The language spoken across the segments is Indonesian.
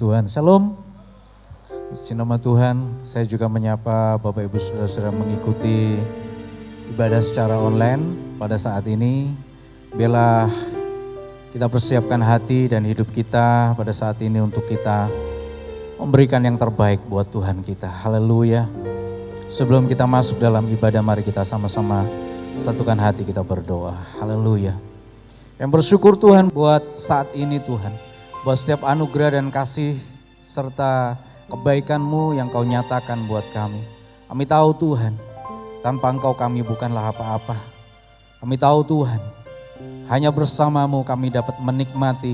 Tuhan. Shalom. Puji nama Tuhan, saya juga menyapa Bapak Ibu Saudara-saudara mengikuti ibadah secara online pada saat ini. Biarlah kita persiapkan hati dan hidup kita pada saat ini untuk kita memberikan yang terbaik buat Tuhan kita. Haleluya. Sebelum kita masuk dalam ibadah, mari kita sama-sama satukan hati kita berdoa. Haleluya. Yang bersyukur Tuhan buat saat ini Tuhan. Buat setiap anugerah dan kasih serta kebaikan-Mu yang Kau nyatakan buat kami. Kami tahu Tuhan, tanpa Engkau kami bukanlah apa-apa. Kami tahu Tuhan, hanya bersama-Mu kami dapat menikmati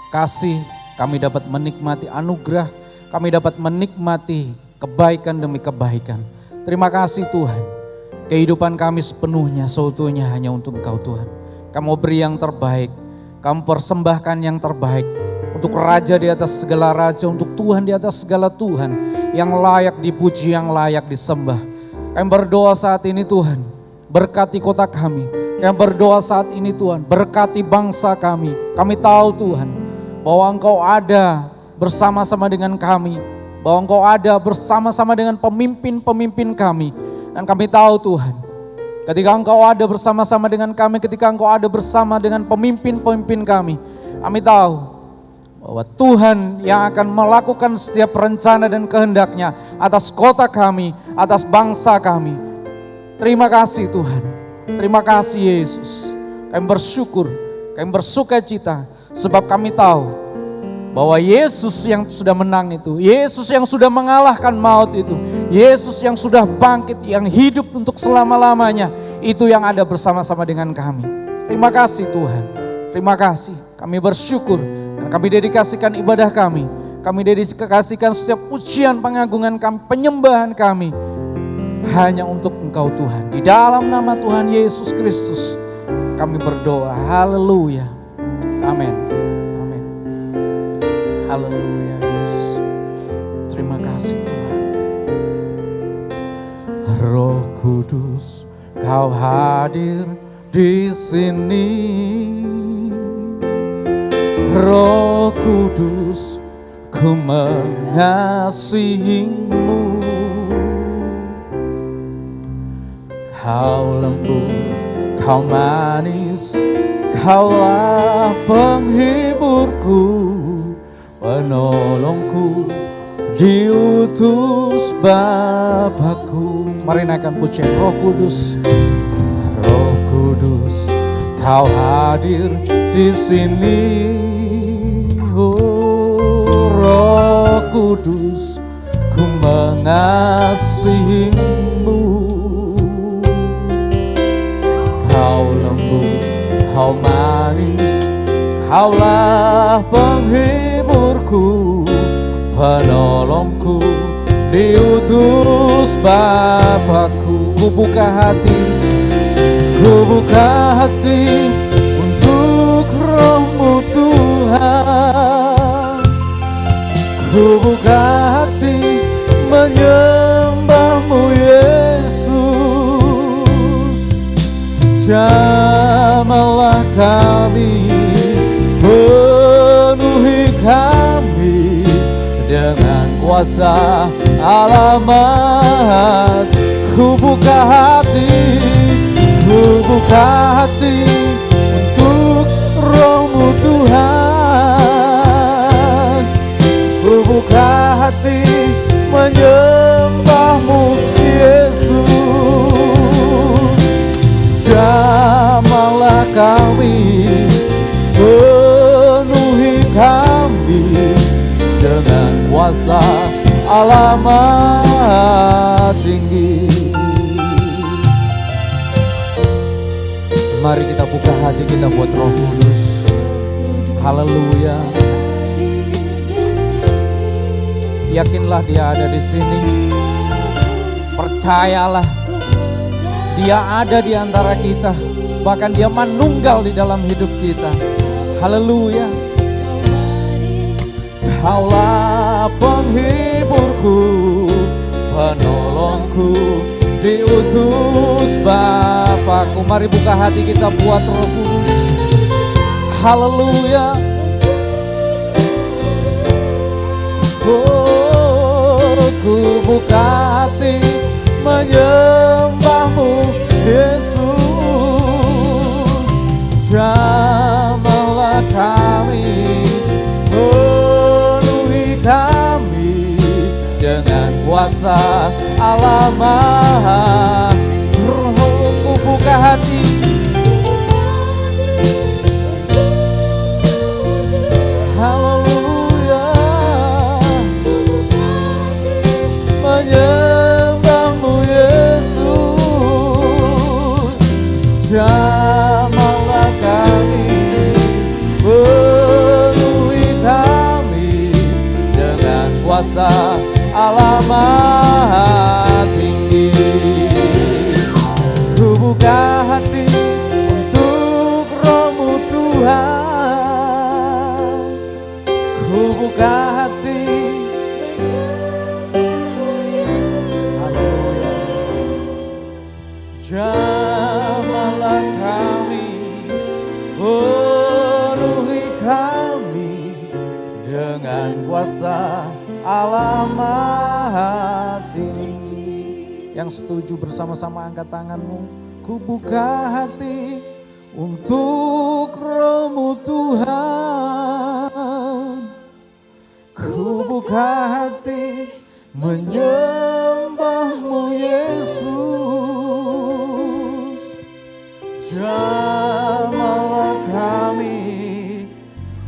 kasih, kami dapat menikmati anugerah, kami dapat menikmati kebaikan demi kebaikan. Terima kasih Tuhan, kehidupan kami sepenuhnya, seutuhnya hanya untuk Engkau Tuhan. Kamu beri yang terbaik, Kamu persembahkan yang terbaik untuk Raja di atas segala Raja, untuk Tuhan di atas segala Tuhan, yang layak dipuji, yang layak disembah. Kami berdoa saat ini Tuhan, berkati kota kami. Kami berdoa saat ini Tuhan, berkati bangsa kami. Kami tahu Tuhan, bahwa Engkau ada bersama-sama dengan kami, bahwa Engkau ada bersama-sama dengan pemimpin-pemimpin kami. Dan kami tahu Tuhan, ketika Engkau ada bersama-sama dengan kami, ketika Engkau ada bersama dengan pemimpin-pemimpin kami tahu bahwa Tuhan yang akan melakukan setiap rencana dan kehendaknya atas kota kami, atas bangsa kami. Terima kasih Tuhan, terima kasih Yesus. Kami bersyukur, kami bersuka cita, sebab kami tahu bahwa Yesus yang sudah menang itu, Yesus yang sudah mengalahkan maut itu, Yesus yang sudah bangkit, yang hidup untuk selama-lamanya, itu yang ada bersama-sama dengan kami. Terima kasih Tuhan, terima kasih. Kami bersyukur dan kami dedikasikan ibadah kami dedikasikan setiap pujian pengagungan kami, penyembahan kami hanya untuk Engkau Tuhan. Di dalam nama Tuhan Yesus Kristus kami berdoa. Haleluya. Amin. Amin. Haleluya Yesus. Terima kasih Tuhan. Roh Kudus, Kau hadir di sini. Roh Kudus, ku mengasihi-Mu. Kau lembut, Kau manis, Kaulah penghiburku, penolongku, diutus Bapakku. Mari naikkan pujian. Roh Kudus, Roh Kudus, Kau hadir di sini. Oh, Roh Kudus, ku mengasihi-Mu. Kau lembut, Kau manis, Kaulah penghiburku, penolongku, diutus Bapakku. Ku buka hati untuk Roh-Mu Tuhan. Ku buka hati menyembah-Mu Yesus. Jamahlah kami, penuhi kami dengan kuasa alamat. Ku buka hati untuk Roh-Mu Tuhan. Ku buka hati menyembah-Mu Yesus. Jamahlah kami, penuhi kami dengan kuasa alamat tinggi. Mari kita buka hati kita buat Roh Kudus. Haleluya. Yakinlah Dia ada di sini. Percayalah, Dia ada di antara kita. Bahkan Dia manunggal di dalam hidup kita. Haleluya. Kaulah penghiburku, penolongku, diutus Bapakku. Mari buka hati kita buat Roh Kudus. Haleluya. Oh, ku buka hati menyembahmu Yesus. Jamahlah kami, penuhi kami dengan kuasa Allah Maha. Ku buka hati, haleluya, menyembahmu Yesus. Jamahlah kami, penuhi kami dengan kuasa Allah Maha Tinggi. Ku buka hati untuk Roh-Mu Tuhan. Ku buka hati, haleluya. Jamahlah kami, penuhi kami dengan kuasa Allah Maha Tinggi. Yang setuju bersama-sama angkat tanganmu. Ku buka hati untuk Roh-Mu Tuhan. Ku buka hati menyembahmu Yesus. Jamahlah kami,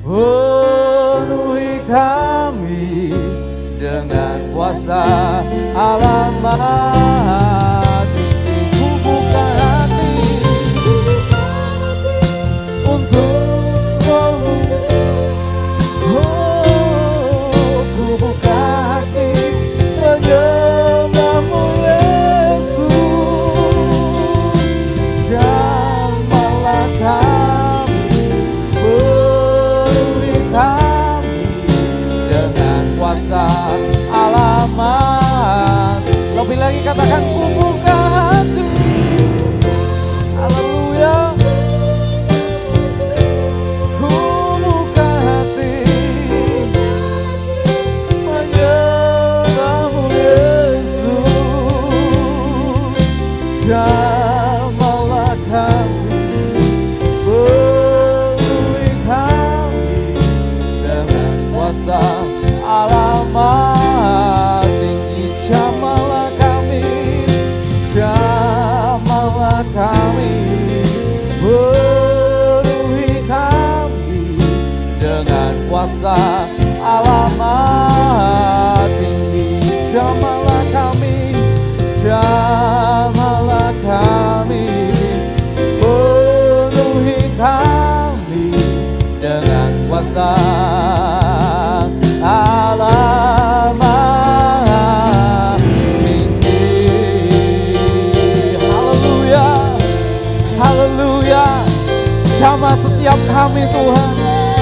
penuhi kami dengan kuasa Allah Maha Tinggi. Ku buka hati untuk Roh-Mu. Oh, ku buka hati menyembahmu Yesus. Jamahlah kami, penuhi kami dengan kuasa Allah Maha. Lebih lagi katakan, ku buka hati, haleluya. Ku buka hati menyembahmu Yesus. Jamahlah kami, penuhi kami dengan kuasa Allah Maha Tinggi. Jamahlah kami, jamahlah kami, penuhi kami dengan kuasa Allah Maha Tinggi. Jamahlah kami, jamahlah kami, penuhi kami dengan kuasa Allah Maha Tinggi. Haleluya, haleluya. Jamah setiap kami Tuhan,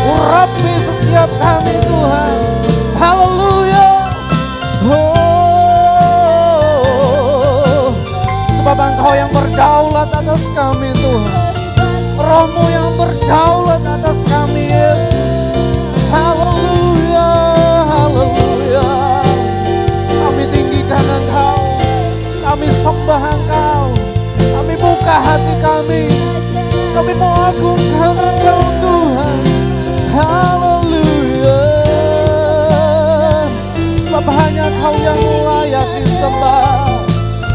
urapi setiap kami Tuhan. Haleluya. Oh, sebab Engkau yang berdaulat atas kami Tuhan. Roh-Mu yang berdaulat atas kami Yesus. Haleluya, haleluya. Kami tinggikan Engkau, kami sembah Engkau, kami buka hati kami mengagungkan Engkau Tuhan. Haleluya. Sebab hanya Kau yang layak disembah,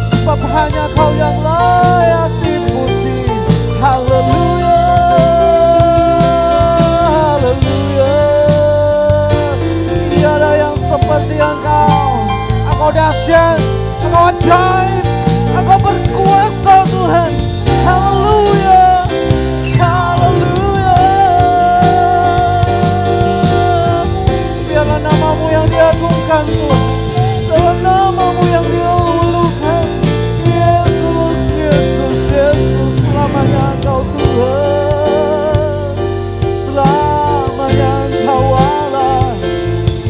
sebab hanya Kau yang layak dipuji. Haleluya, haleluya. Tiada yang seperti Engkau. Engkau dahsyat, Engkau ajaib, Engkau berkuasa Tuhan. Haleluya, haleluya. Biarlah nama-Mu yang diagungkan Tuhan, biarlah nama-Mu yang diulukan. Yesus, Yesus, Yesus. Selamanya Engkau Tuhan, selamanya Engkau Allah,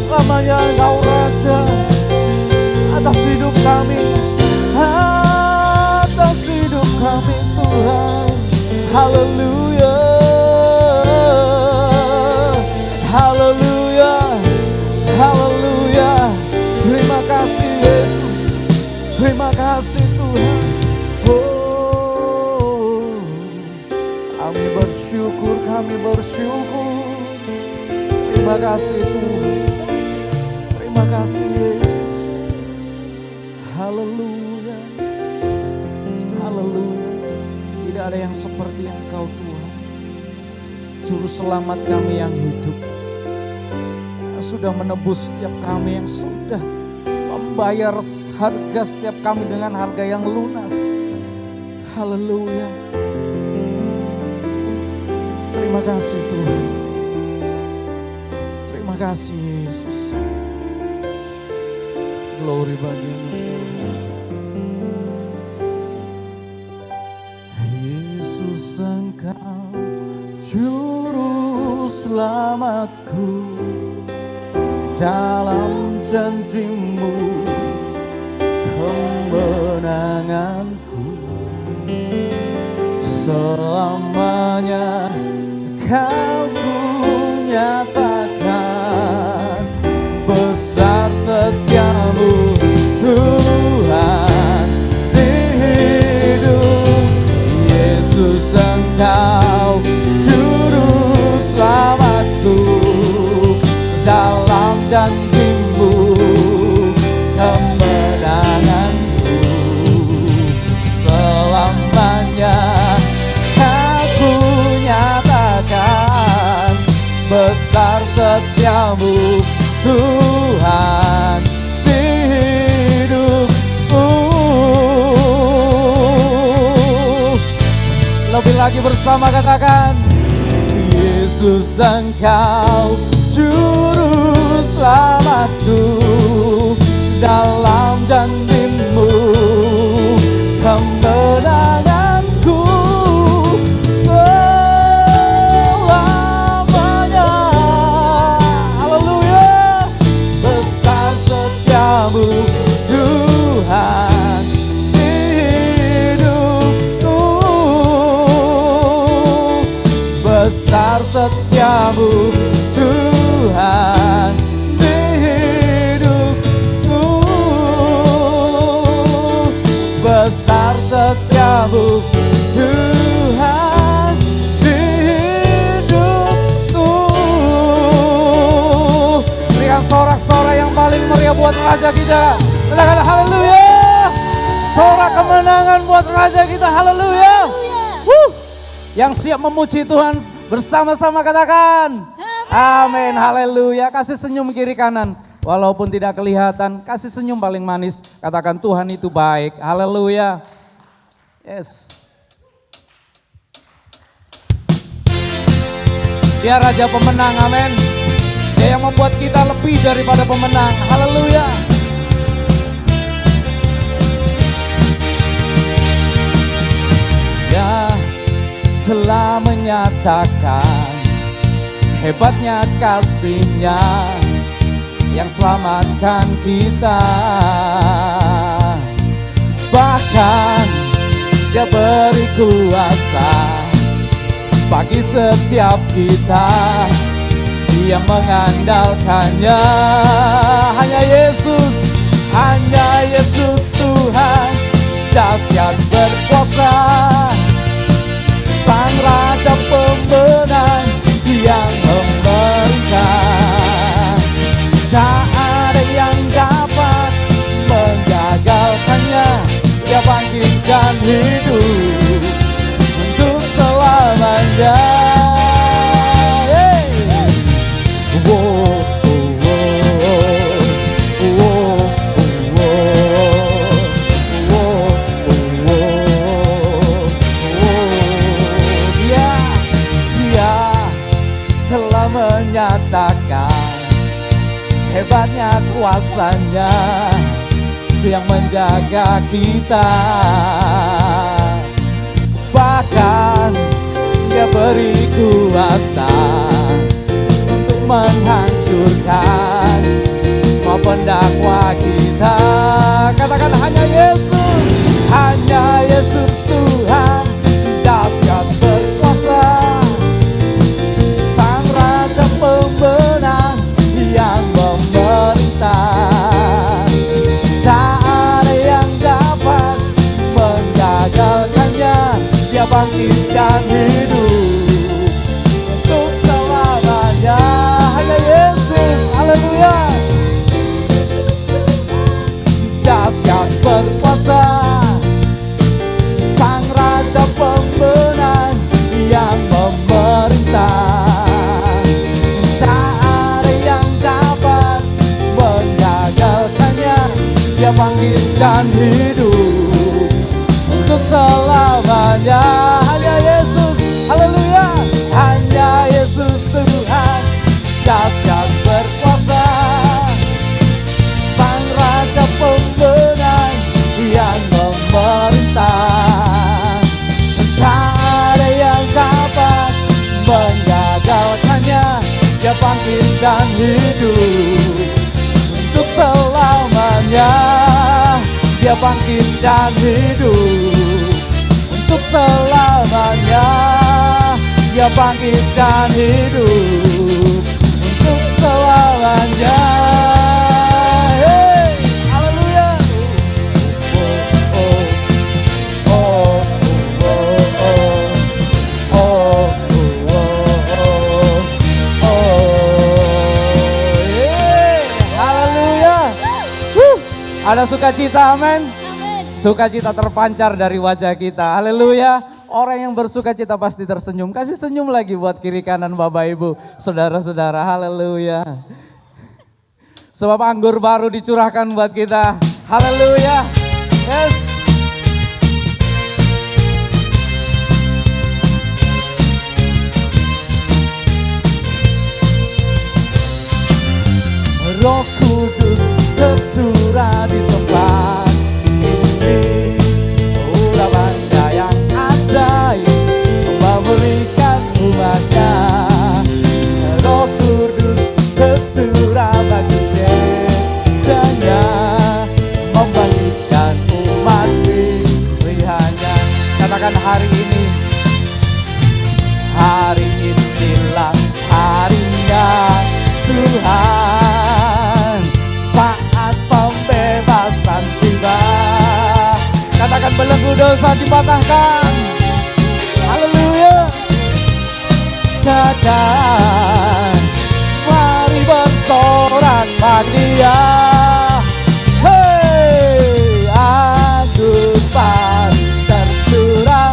selamanya Engkau Raja atas hidup kami, atas hidup kami Tuhan. Haleluya, haleluya, haleluya. kasih Yesus, terima kasih Tuhan. Oh, kami bersyukur, kami bersyukur. Terima kasih Tuhan, terima kasih Yesus. Haleluya, haleluya. Tidak ada yang seperti Engkau Tuhan, Juru Selamat kami yang hidup, yang sudah menebus setiap kami, yang sudah membayar harga setiap kami dengan harga yang lunas. Haleluya. Terima kasih Tuhan. Terima kasih Yesus. Glory bagi-Mu Tuhan. Yesus Engkau Juru Selamatku, dalam janji-Mu kemenanganku. Selamanya Kau ku nyatakan, besar setiamu Tuhan di hidup. Yesus Engkau Juru Selamatku, dalam janji-Mu kemenanganku. Selamanya aku nyatakan, besar setiamu Tuhan di hidupku. Lebih lagi bersama katakan, Yesus Engkau Juru Selamatku, dalam janji-Mu kemenanganku. Selamanya, haleluya, besar setiamu Tuhan di hidupku. Besar setiamu Tuhan di hidupku. Besar setiamu Tuhan di hidupku. Berikan sorak-sorai yang paling meriah buat Raja kita. Katakan haleluya. Sorak kemenangan buat Raja kita, haleluya. Yang siap memuji Tuhan bersama-sama katakan amin, haleluya. Kasih senyum kiri kanan, walaupun tidak kelihatan, kasih senyum paling manis. Katakan Tuhan itu baik, haleluya. Yes. Dia Raja pemenang, amin. Dia yang membuat kita lebih daripada pemenang, haleluya. Dia telah menyatakan hebatnya kasih-Nya yang selamatkan kita. Bahkan Dia beri kuasa bagi setiap kita yang mengandalkannya. Hanya Yesus Tuhan dahsyat berkuasa, Sang Raja pemenang yang memerintah. Tak ada yang dapat menggagalkannya. Dia bangkitkan hidup untuk selamanya. Hey. Wow. Menyatakan hebatnya kuasa-Nya yang menjaga kita. Bahkan Dia beri kuasa untuk menghancurkan semua pendakwa kita. Katakan hanya Yesus Tuhan dahsyat berkuasa, Sang Raja pemenang yang memerintah. membangkitkan hidup untuk selamanya. Hanya Yesus, haleluya, hanya Yesus Tuhan, dahsyat berkuasa, Sang Raja Pemenang yang memerintah. Tak ada yang dapat menggagalkannya. Dia bangkitkan hidup untuk selamanya. Dia bangkitkan hidup untuk selamanya. Dia bangkitkan hidup untuk selamanya. Hey, haleluya. Ada sukacita, amin. Sukacita terpancar dari wajah kita, haleluya. Orang yang bersukacita pasti tersenyum. Kasih senyum lagi buat kiri kanan Bapak Ibu, saudara-saudara, haleluya. Sebab anggur baru dicurahkan buat kita, haleluya. Yes. Roh Kudus tercurah di tempat ini, urapannya yang ajaib memberikan umatnya. Roh Kudus tercurah bagi gerejanya, membangkitkan umat pilihannya. Katakan hari ini, hari inilah harinya Tuhan, saat pembebasan tiba. Katakan belenggu dosa dipatahkan, haleluya. Katakan mari bersorak bagi Dia. Hei, anggur baru tercurah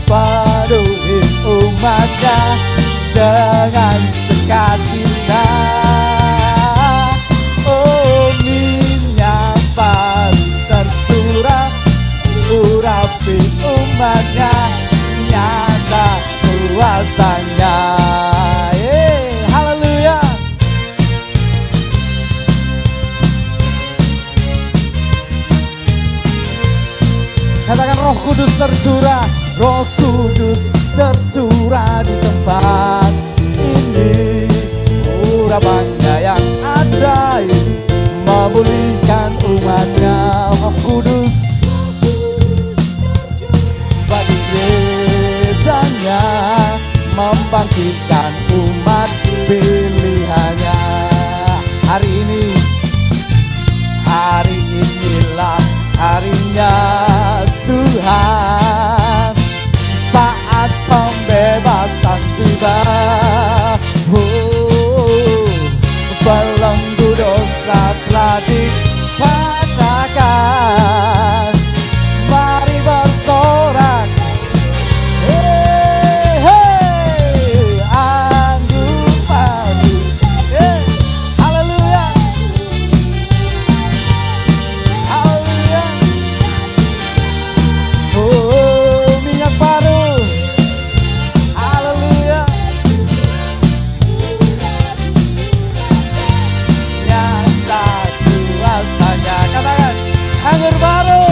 penuhi umatnya dengan sukacita. Oh, minyak baru tercurah urapi umatnya, nyata kuasanya. Haleluya. Katakan Roh Kudus tercurah, Roh Kudus tercurah di tempat ini, urapannya yang ajaib memulihkan umatnya. Roh Kudus bagi gerejanya, membangkitkan umat pilihannya. Hari ini, hari inilah harinya Tuhan, saat pembebasan tiba. Belenggu dosa telah dipatahkan, mari bersorak. Hey, hey, anggur baru. Hey, haleluya. Haleluya. Oh, minyak baru. Haleluya. Nyata kuasanya. Katakan anggur baru.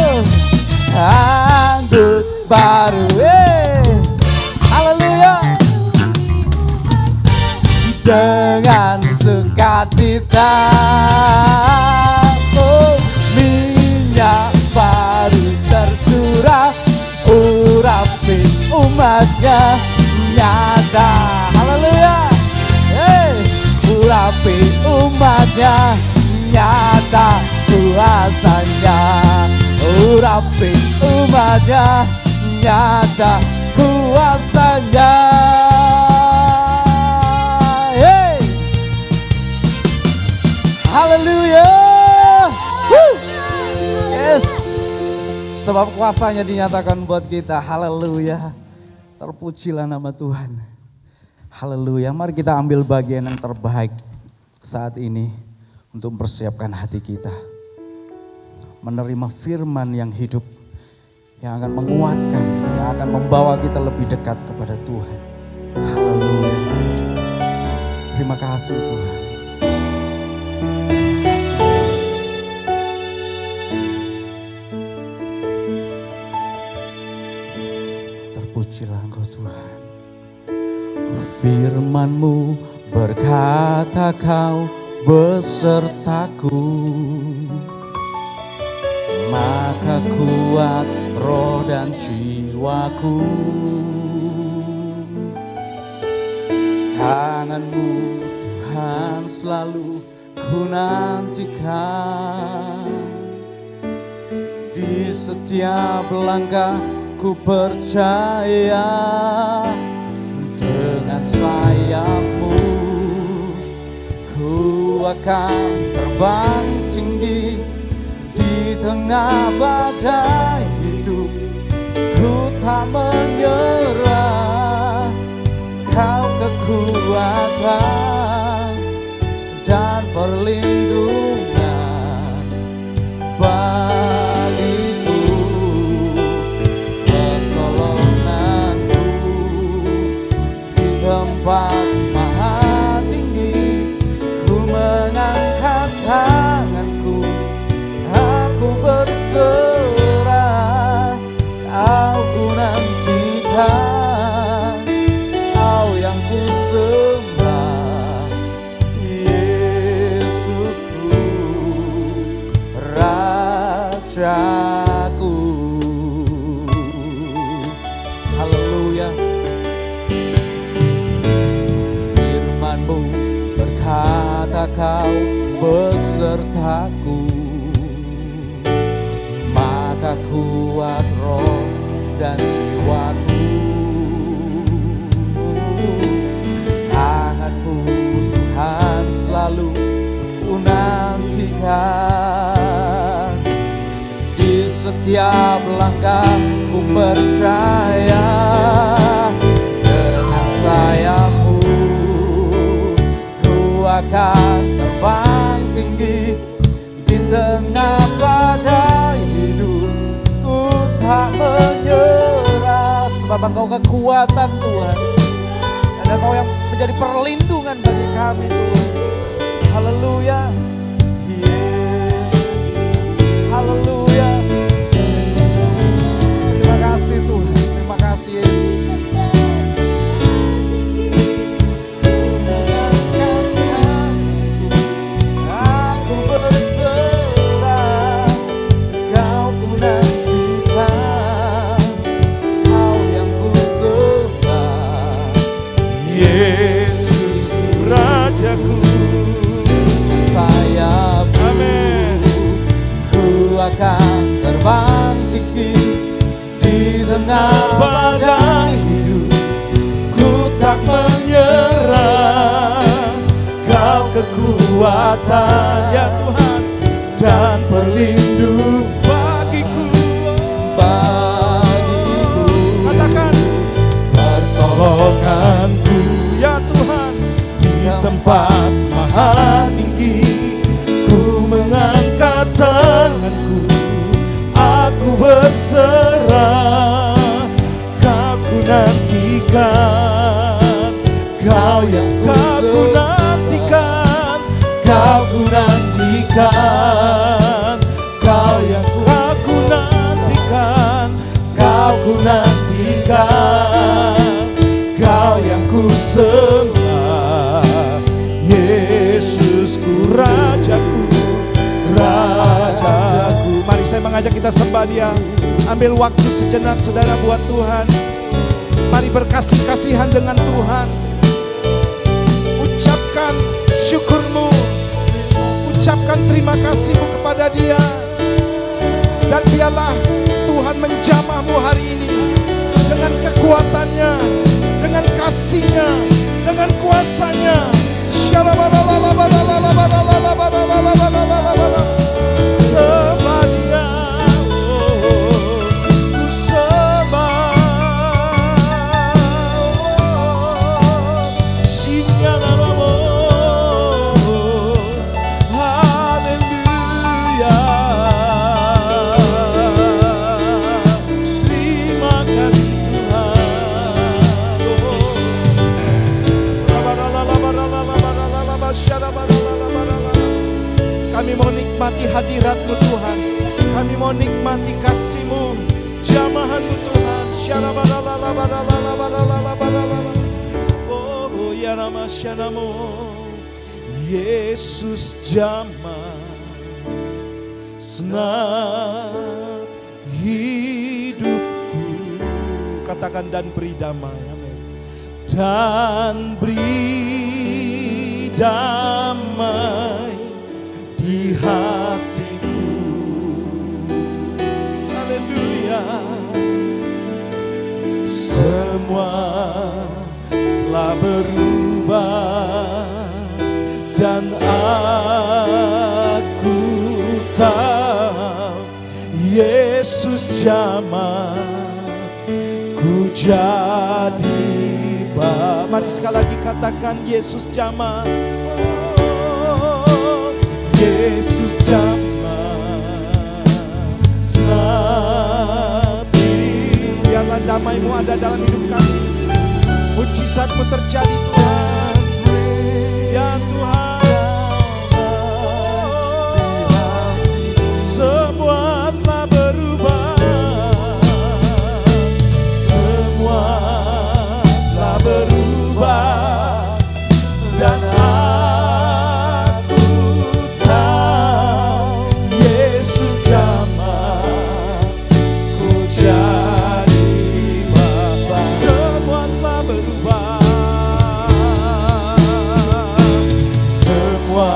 Anggur baru. Haleluya. Dengan sukacita. Oh, minyak baru tercurah urapi umatnya, nyata. Haleluya. Urapi umatnya, nyata kuasanya. Urapi umatnya, nyata kuasanya. Haleluya. Yes. Sebab kuasanya dinyatakan buat kita. Haleluya. Terpujilah nama Tuhan. Haleluya. Mari kita ambil bagian yang terbaik saat ini untuk mempersiapkan hati kita. menerima firman yang hidup, yang akan menguatkan, yang akan membawa kita lebih dekat kepada Tuhan. Haleluya. Terima kasih Tuhan. Terima kasih Yesus. Terpujilah Engkau Tuhan. Firman-Mu berkata Kau besertaku, maka kuat roh dan jiwaku. Tangan-Mu Tuhan selalu ku nantikan, di setiap langkah ku percaya. Dengan sayap-Mu ku akan terbang tinggi di tengah badai hidup. Ku tak menyerah, Kau kekuatan dan perlindungan bagiku. Pertolongan-Mu di tempat maha tinggi. Ku mengangkat tanganku, aku berserah. Kau ku nantikan, Kau yang ku sembah, Yesusku, Rajaku. Haleluya. Firman-Mu berkata Kau besertaku, maka kuat roh dan jiwaku. Tangan-Mu Tuhan selalu ku nantikan, di setiap langkah ku percaya. Dengan sayap-Mu ku akan terbang tinggi di tengah badai hidup. Ku tak menyerah, sebab Engkau kekuatan Tuhan, dan Engkau yang menjadi perlindungan bagi kami Tuhan. Haleluya. Haleluya. Terima kasih Tuhan, terima kasih Yesus. Aku berserah, Kau ku nantikan, Kau yang ku sembah, Yesusku, Rajaku. sayap. Amin. Ku akan terbang tinggi di tengah badai hidup. Ku tak menyerah, Kau kekuatan ya Tuhan dan perlindung bagiku. Bagiku Katakan, pertolonganku ya Tuhan di tempat maha tinggi. Ku mengangkat tanganku, aku berserah. Kau ku nantikan, Kau yang ku nantikan, Kau ku nantikan, Kau yang ku nantikan, Kau ku nantikan, Kau yang ku sembah, Yesusku, Rajaku, Rajaku. Mari saya mengajak kita sembah Dia. Ambil waktu sejenak saudara buat Tuhan. Mari berkasih-kasihan dengan Tuhan. Ucapkan syukur-Mu, ucapkan terima kasih-Mu kepada Dia. Dan biarlah Tuhan menjamah-Mu hari ini dengan kekuatan-Nya, dengan kasih-Nya, dengan kuasa-Nya. Sembah Dia, ku sembah. Haleluya. hadirat-Mu Tuhan. Kami mau nikmati kasih-Mu, jamahan-Mu Tuhan. Oh ya Ramasyanamu, Yesus jamah senang hidupku. Katakan dan beri damai. Amin. Dan beri damai di hatiku. Haleluya. Semua telah berubah dan aku tahu Yesus jamah ku jadi bapak. Mari sekali lagi katakan Yesus jamah. Oh, Yesus jamah senapi. Biarlah damai-Mu ada dalam hidup kami. Mujizat-Mu terjadi Tuhan. Ya Tuhan. Semua telah berubah. Semua telah berubah. Dan aku tahu Yesus jamah ku jadi Bapa. Semua telah berubah. Semua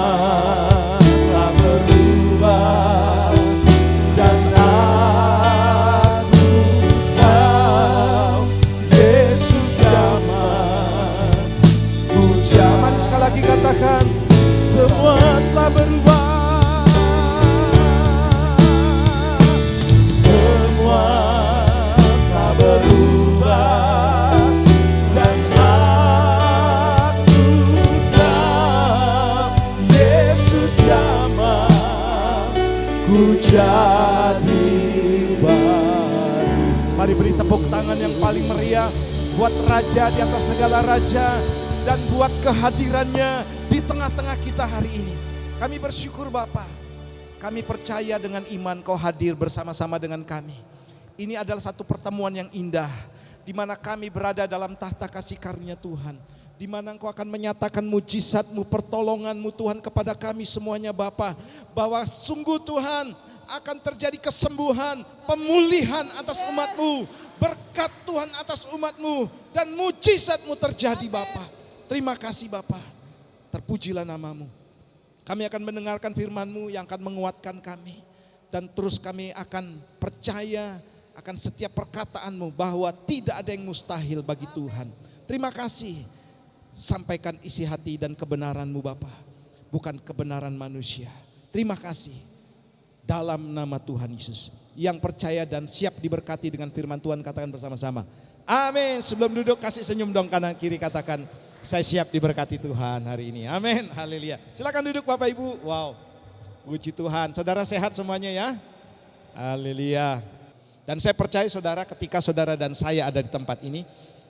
telah berubah. Dan aku tahu Yesus jamah ku jadi. Mari sekali lagi katakan semua telah berubah. Semua telah berubah. Dan aku tahu Yesus jamah ku jadi baru. Mari beri tepuk tangan yang paling meriah buat Raja di atas segala raja dan buat kehadirannya di tengah-tengah kita hari ini. Kami bersyukur Bapa. Kami percaya dengan iman Kau hadir bersama-sama dengan kami. Ini adalah satu pertemuan yang indah, di mana kami berada dalam tahta kasih karunia Tuhan. Di mana Engkau akan menyatakan mujizat-Mu, pertolongan-Mu Tuhan kepada kami semuanya Bapa. Bahwa sungguh Tuhan akan terjadi kesembuhan, pemulihan atas umat-Mu. Berkat Tuhan atas umat-Mu dan mujizat-Mu terjadi Bapa. Terima kasih Bapa. Terpujilah nama-Mu. Kami akan mendengarkan firman-Mu yang akan menguatkan kami. Dan terus kami akan percaya akan setiap perkataan-Mu bahwa tidak ada yang mustahil bagi Tuhan. Terima kasih. Sampaikan isi hati dan kebenaran-Mu Bapa. Bukan kebenaran manusia. Terima kasih. Dalam nama Tuhan Yesus. Yang percaya dan siap diberkati dengan firman Tuhan katakan bersama-sama. Amin. Sebelum duduk kasih senyum dong kanan kiri katakan saya siap diberkati Tuhan hari ini. Amin. Haleluya. Silakan duduk Bapak Ibu. Wow. Puji Tuhan. Saudara sehat semuanya ya. Haleluya. Dan saya percaya saudara ketika saudara dan saya ada di tempat ini,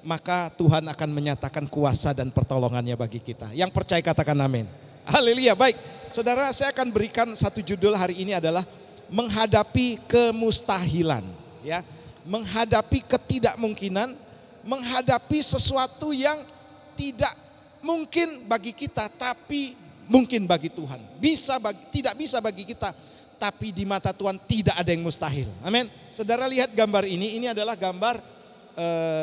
maka Tuhan akan menyatakan kuasa dan pertolongannya bagi kita. Yang percaya katakan amin. Haleluya. Baik. Saudara, saya akan berikan satu judul hari ini adalah menghadapi kemustahilan, ya. Menghadapi ketidakmungkinan, menghadapi sesuatu yang tidak mungkin bagi kita tapi mungkin bagi Tuhan. Tidak bisa bagi kita, tapi di mata Tuhan tidak ada yang mustahil. Amin. Saudara lihat gambar ini adalah gambar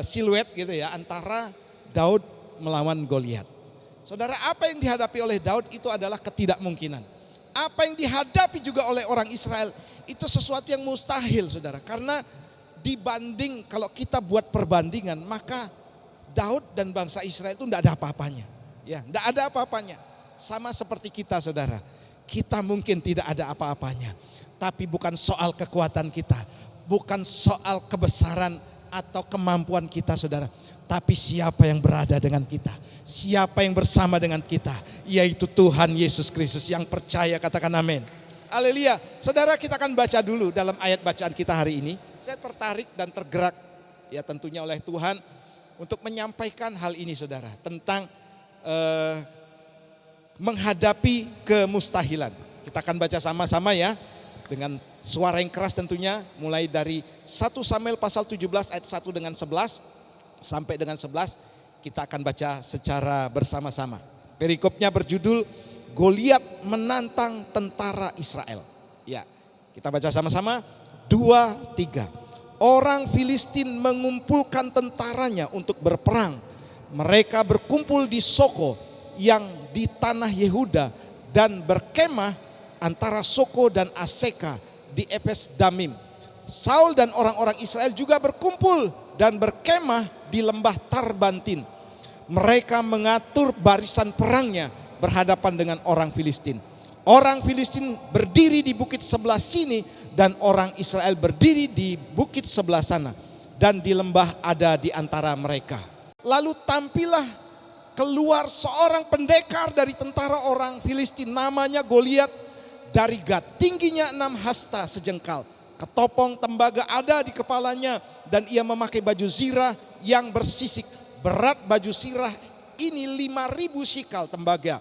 siluet gitu ya antara Daud melawan Goliat. Saudara, apa yang dihadapi oleh Daud itu adalah ketidakmungkinan. Apa yang dihadapi juga oleh orang Israel itu sesuatu yang mustahil, saudara. Karena dibanding kalau kita buat perbandingan, maka Daud dan bangsa Israel itu tidak ada apa-apanya. Ya, tidak ada apa-apanya. Sama seperti kita, saudara. Kita mungkin tidak ada apa-apanya. Tapi bukan soal kekuatan kita. Bukan soal kebesaran atau kemampuan kita, saudara. Tapi siapa yang berada dengan kita. Siapa yang bersama dengan kita, yaitu Tuhan Yesus Kristus. Yang percaya katakan amin. Haleluya. Saudara, kita akan baca dulu dalam ayat bacaan kita hari ini. Saya tertarik dan tergerak ya tentunya oleh Tuhan untuk menyampaikan hal ini saudara. Tentang menghadapi kemustahilan. Kita akan baca sama-sama ya. Dengan suara yang keras tentunya, mulai dari 1 Samuel pasal 17 ayat 1 dengan 11 sampai dengan 11 kita akan baca secara bersama-sama. Perikopnya berjudul Goliat menantang tentara Israel. Ya, kita baca sama-sama 2, 3. Orang Filistin mengumpulkan tentaranya untuk berperang. Mereka berkumpul di Soko yang di tanah Yehuda dan berkemah antara Soko dan Aseka di Epes Damim. Saul dan orang-orang Israel juga berkumpul dan berkemah di lembah Tarbantin. Mereka mengatur barisan perangnya berhadapan dengan orang Filistin. Orang Filistin berdiri di bukit sebelah sini dan orang Israel berdiri di bukit sebelah sana. Dan di lembah ada di antara mereka. Lalu tampillah keluar seorang pendekar dari tentara orang Filistin, namanya Goliat dari Gat. Tingginya 6 hasta sejengkal. Ketopong tembaga ada di kepalanya dan ia memakai baju zirah yang bersisik. Berat baju zirah ini 5.000 shikal tembaga.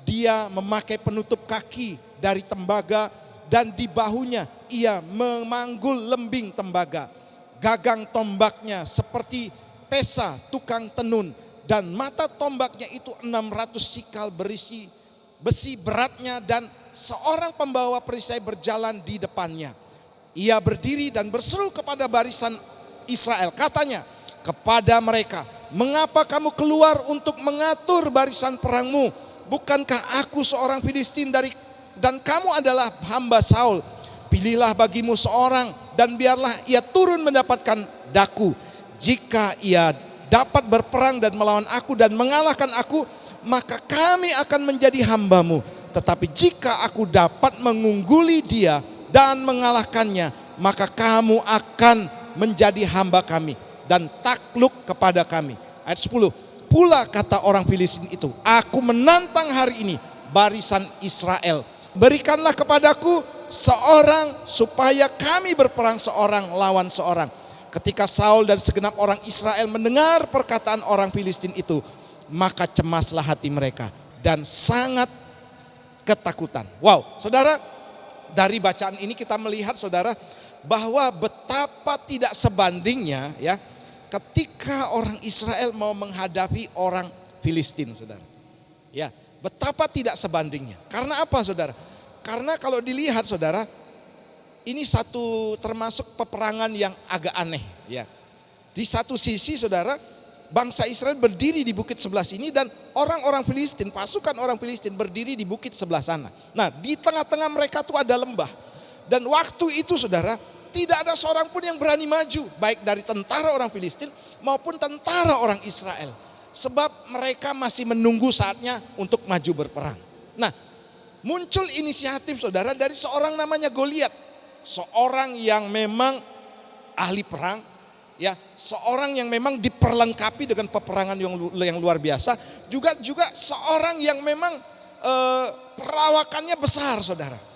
Dia memakai penutup kaki dari tembaga dan di bahunya ia memanggul lembing tembaga. Gagang tombaknya seperti pesa tukang tenun dan mata tombaknya itu 600 shikal berisi besi beratnya dan seorang pembawa perisai berjalan di depannya. Ia berdiri dan berseru kepada barisan Israel. Katanya kepada mereka, mengapa kamu keluar untuk mengatur barisan perangmu? Bukankah aku seorang Filistin dan kamu adalah hamba Saul? Pilihlah bagimu seorang dan biarlah ia turun mendapatkan daku. Jika ia dapat berperang dan melawan aku dan mengalahkan aku, maka kami akan menjadi hambamu. Tetapi jika aku dapat mengungguli dia dan mengalahkannya, maka kamu akan menjadi hamba kami dan takluk kepada kami. Ayat 10. Pula kata orang Filistin itu, aku menantang hari ini barisan Israel. Berikanlah kepadaku seorang supaya kami berperang seorang lawan seorang. Ketika Saul dan segenap orang Israel mendengar perkataan orang Filistin itu, maka cemaslah hati mereka dan sangat ketakutan. Wow, saudara, dari bacaan ini kita melihat saudara bahwa betapa tidak sebandingnya ya ketika orang Israel mau menghadapi orang Filistin, saudara. Ya, betapa tidak sebandingnya. Karena apa, saudara? Karena kalau dilihat, saudara, ini satu termasuk peperangan yang agak aneh. Ya, di satu sisi, saudara, bangsa Israel berdiri di bukit sebelah sini dan orang-orang Filistin, pasukan orang Filistin berdiri di bukit sebelah sana. Nah, di tengah-tengah mereka tuh ada lembah. Dan waktu itu, saudara, tidak ada seorang pun yang berani maju, baik dari tentara orang Filistin maupun tentara orang Israel. Sebab mereka masih menunggu saatnya untuk maju berperang. Nah, muncul inisiatif, saudara, dari seorang namanya Goliat. Seorang yang memang ahli perang, ya, seorang yang memang diperlengkapi dengan peperangan yang luar biasa. Juga seorang yang memang perawakannya besar, saudara.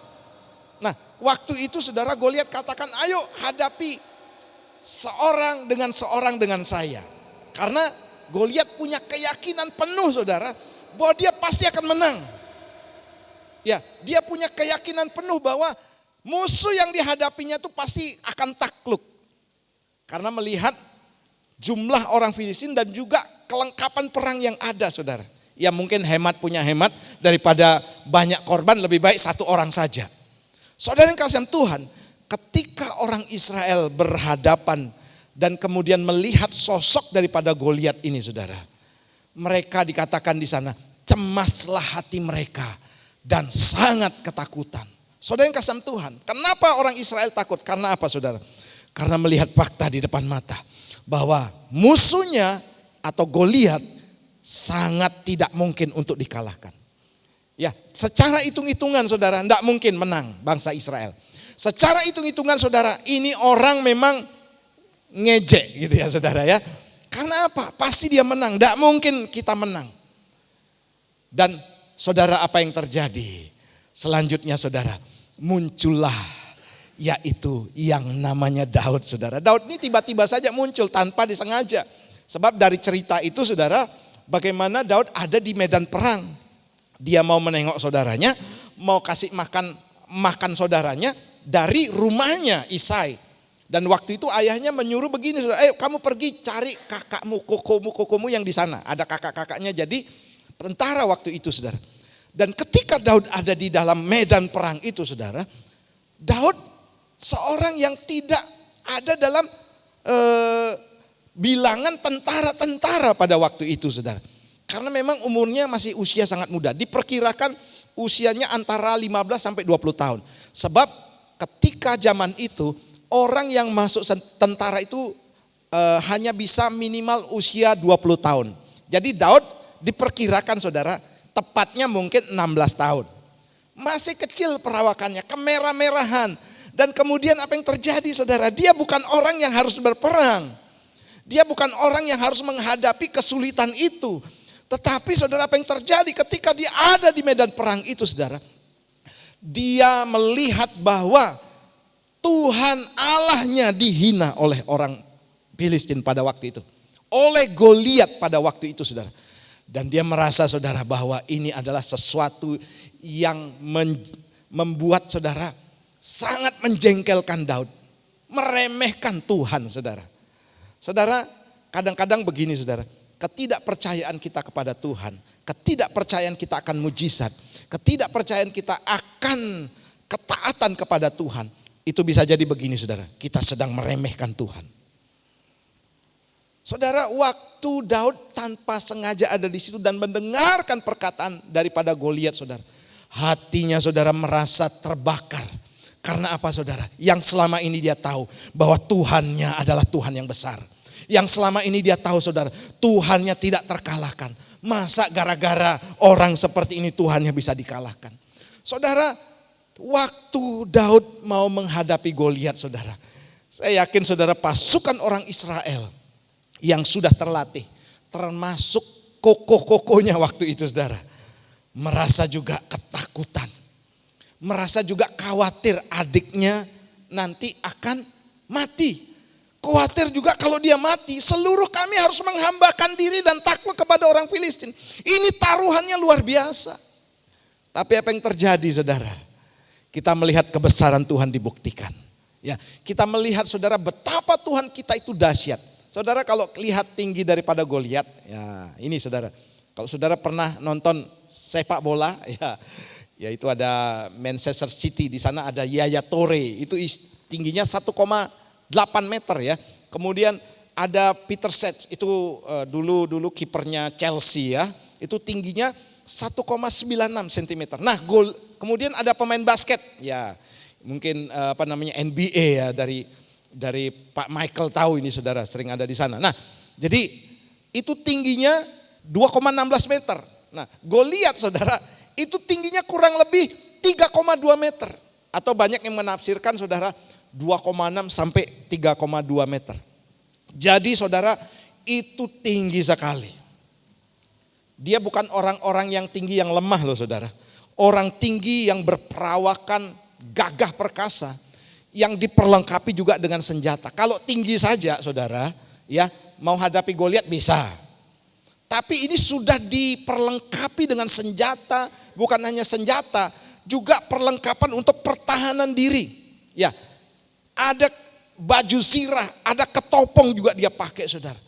Nah, waktu itu saudara Goliat katakan, ayo hadapi seorang dengan saya. Karena Goliat punya keyakinan penuh, saudara, bahwa dia pasti akan menang. Ya, dia punya keyakinan penuh bahwa musuh yang dihadapinya itu pasti akan takluk. Karena melihat jumlah orang Filistin dan juga kelengkapan perang yang ada, saudara. Ya mungkin punya hemat daripada banyak korban, lebih baik satu orang saja. Saudara yang kasihan Tuhan, ketika orang Israel berhadapan dan kemudian melihat sosok daripada Goliat ini, saudara, mereka dikatakan di sana, cemaslah hati mereka dan sangat ketakutan. Saudara yang kasihan Tuhan, kenapa orang Israel takut? Karena apa, saudara? Karena melihat fakta di depan mata bahwa musuhnya atau Goliat sangat tidak mungkin untuk dikalahkan. Ya, secara hitung-hitungan, saudara, tidak mungkin menang bangsa Israel. Secara hitung-hitungan, saudara, ini orang memang ngejek gitu ya, saudara ya. Karena apa? Pasti dia menang, tidak mungkin kita menang. Dan saudara, apa yang terjadi? Selanjutnya, saudara, muncullah yaitu yang namanya Daud, saudara. Daud ini tiba-tiba saja muncul tanpa disengaja. Sebab dari cerita itu, saudara, bagaimana Daud ada di medan perang. Dia mau menengok saudaranya, mau kasih makan saudaranya dari rumahnya Isai. Dan waktu itu ayahnya menyuruh begini, saudara, ayo kamu pergi cari kakakmu, kokomu yang di sana. Ada kakak-kakaknya jadi tentara waktu itu, saudara. Dan ketika Daud ada di dalam medan perang itu, saudara, Daud seorang yang tidak ada dalam bilangan tentara-tentara pada waktu itu, saudara. Karena memang umurnya masih usia sangat muda. Diperkirakan usianya antara 15 sampai 20 tahun. Sebab ketika zaman itu orang yang masuk tentara itu hanya bisa minimal usia 20 tahun. Jadi Daud diperkirakan, saudara, tepatnya mungkin 16 tahun. Masih kecil perawakannya, kemerah-merahan. Dan kemudian apa yang terjadi, saudara? Dia bukan orang yang harus berperang. Dia bukan orang yang harus menghadapi kesulitan itu. Tetapi saudara, apa yang terjadi ketika dia ada di medan perang itu, saudara? Dia melihat bahwa Tuhan Allahnya dihina oleh orang Filistin pada waktu itu. Oleh Goliat pada waktu itu, saudara. Dan dia merasa, saudara, bahwa ini adalah sesuatu yang membuat, saudara, sangat menjengkelkan Daud. Meremehkan Tuhan, saudara. Saudara, kadang-kadang begini, saudara. Ketidakpercayaan kita kepada Tuhan, ketidakpercayaan kita akan mujizat, ketidakpercayaan kita akan ketaatan kepada Tuhan, itu bisa jadi begini, saudara. Kita sedang meremehkan Tuhan. Saudara, waktu Daud tanpa sengaja ada di situ dan mendengarkan perkataan daripada Goliat, saudara, hatinya, saudara, merasa terbakar. Karena apa, saudara? Yang selama ini dia tahu bahwa Tuhannya adalah Tuhan yang besar. Yang selama ini dia tahu, saudara, Tuhannya tidak terkalahkan. Masa gara-gara orang seperti ini Tuhannya bisa dikalahkan? Saudara, waktu Daud mau menghadapi Goliat, saudara, saya yakin, saudara, pasukan orang Israel yang sudah terlatih, termasuk kokoh-kokohnya waktu itu, saudara, merasa juga ketakutan. Merasa juga khawatir adiknya nanti akan mati. Khawatir juga kalau dia mati, seluruh kami harus menghambakan diri dan takluk kepada orang Filistin. Ini taruhannya luar biasa. Tapi apa yang terjadi, saudara? Kita melihat kebesaran Tuhan dibuktikan. Ya, kita melihat, saudara, betapa Tuhan kita itu dahsyat. Saudara, kalau lihat tinggi daripada Goliat, ya ini, saudara. Kalau saudara pernah nonton sepak bola, ya itu ada Manchester City, di sana ada Yaya Toure, itu tingginya 1,8 meter ya. Kemudian ada Peter Cech, itu dulu kipernya Chelsea ya. Itu tingginya 1,96 cm. Nah, kemudian ada pemain basket ya. Mungkin NBA ya, dari Pak Michael tahu ini, saudara, sering ada di sana. Nah, jadi itu tingginya 2,16 meter. Nah, Goliat, saudara, itu tingginya kurang lebih 3,2 meter. Atau banyak yang menafsirkan, saudara, 2,6 sampai 3,2 meter. Jadi, saudara, itu tinggi sekali. Dia bukan orang-orang yang tinggi yang lemah loh, saudara. Orang tinggi yang berperawakan gagah perkasa, yang diperlengkapi juga dengan senjata. Kalau tinggi saja, saudara, ya, mau hadapi Goliat bisa. Tapi ini sudah diperlengkapi dengan senjata, bukan hanya senjata, juga perlengkapan untuk pertahanan diri. Ya, ada baju sirah, ada ketopong juga dia pakai, saudara.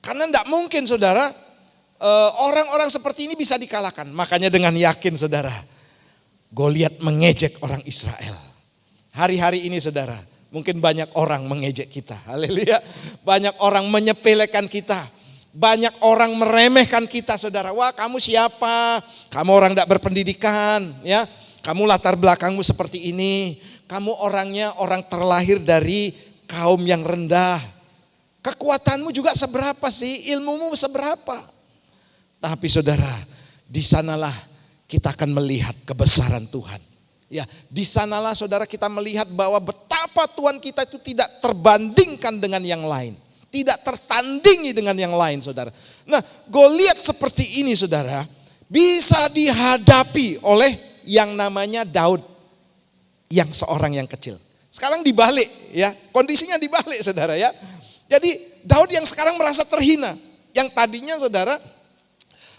Karena tidak mungkin, saudara, orang-orang seperti ini bisa dikalahkan. Makanya dengan yakin, saudara, Goliat mengejek orang Israel. Hari-hari ini, saudara, mungkin banyak orang mengejek kita. Haleluya. Banyak orang menyepelekan kita. Banyak orang meremehkan kita, saudara. Wah, kamu siapa? Kamu orang tidak berpendidikan, ya. Kamu latar belakangmu seperti ini. Kamu orangnya orang terlahir dari kaum yang rendah. Kekuatanmu juga seberapa sih? Ilmumu seberapa? Tapi, saudara, di sanalah kita akan melihat kebesaran Tuhan. Ya, di sanalah, saudara, kita melihat bahwa betapa Tuhan kita itu tidak terbandingkan dengan yang lain. Tidak tertandingi dengan yang lain, saudara. Nah, Goliat seperti ini, saudara, bisa dihadapi oleh yang namanya Daud, yang seorang yang kecil. Sekarang dibalik, ya, kondisinya dibalik, saudara, ya. Jadi Daud yang sekarang merasa terhina, yang tadinya, saudara,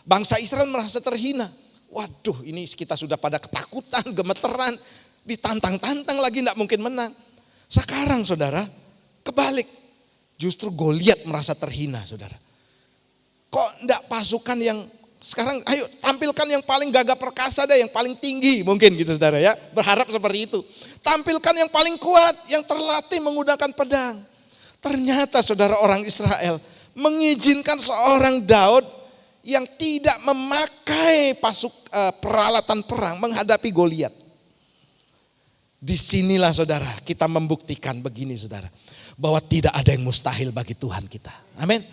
bangsa Israel merasa terhina. Waduh, ini kita sudah pada ketakutan, gemeteran, ditantang-tantang lagi tidak mungkin menang. Sekarang saudara, kebalik. Justru Goliat merasa terhina saudara. Kok enggak pasukan yang sekarang, ayo tampilkan yang paling gagah perkasa deh, yang paling tinggi mungkin gitu saudara ya. Berharap seperti itu. Tampilkan yang paling kuat, yang terlatih menggunakan pedang. Ternyata saudara, orang Israel mengizinkan seorang Daud yang tidak memakai peralatan perang menghadapi Goliat. Disinilah saudara kita membuktikan begini saudara, bahwa tidak ada yang mustahil bagi Tuhan kita. Amin.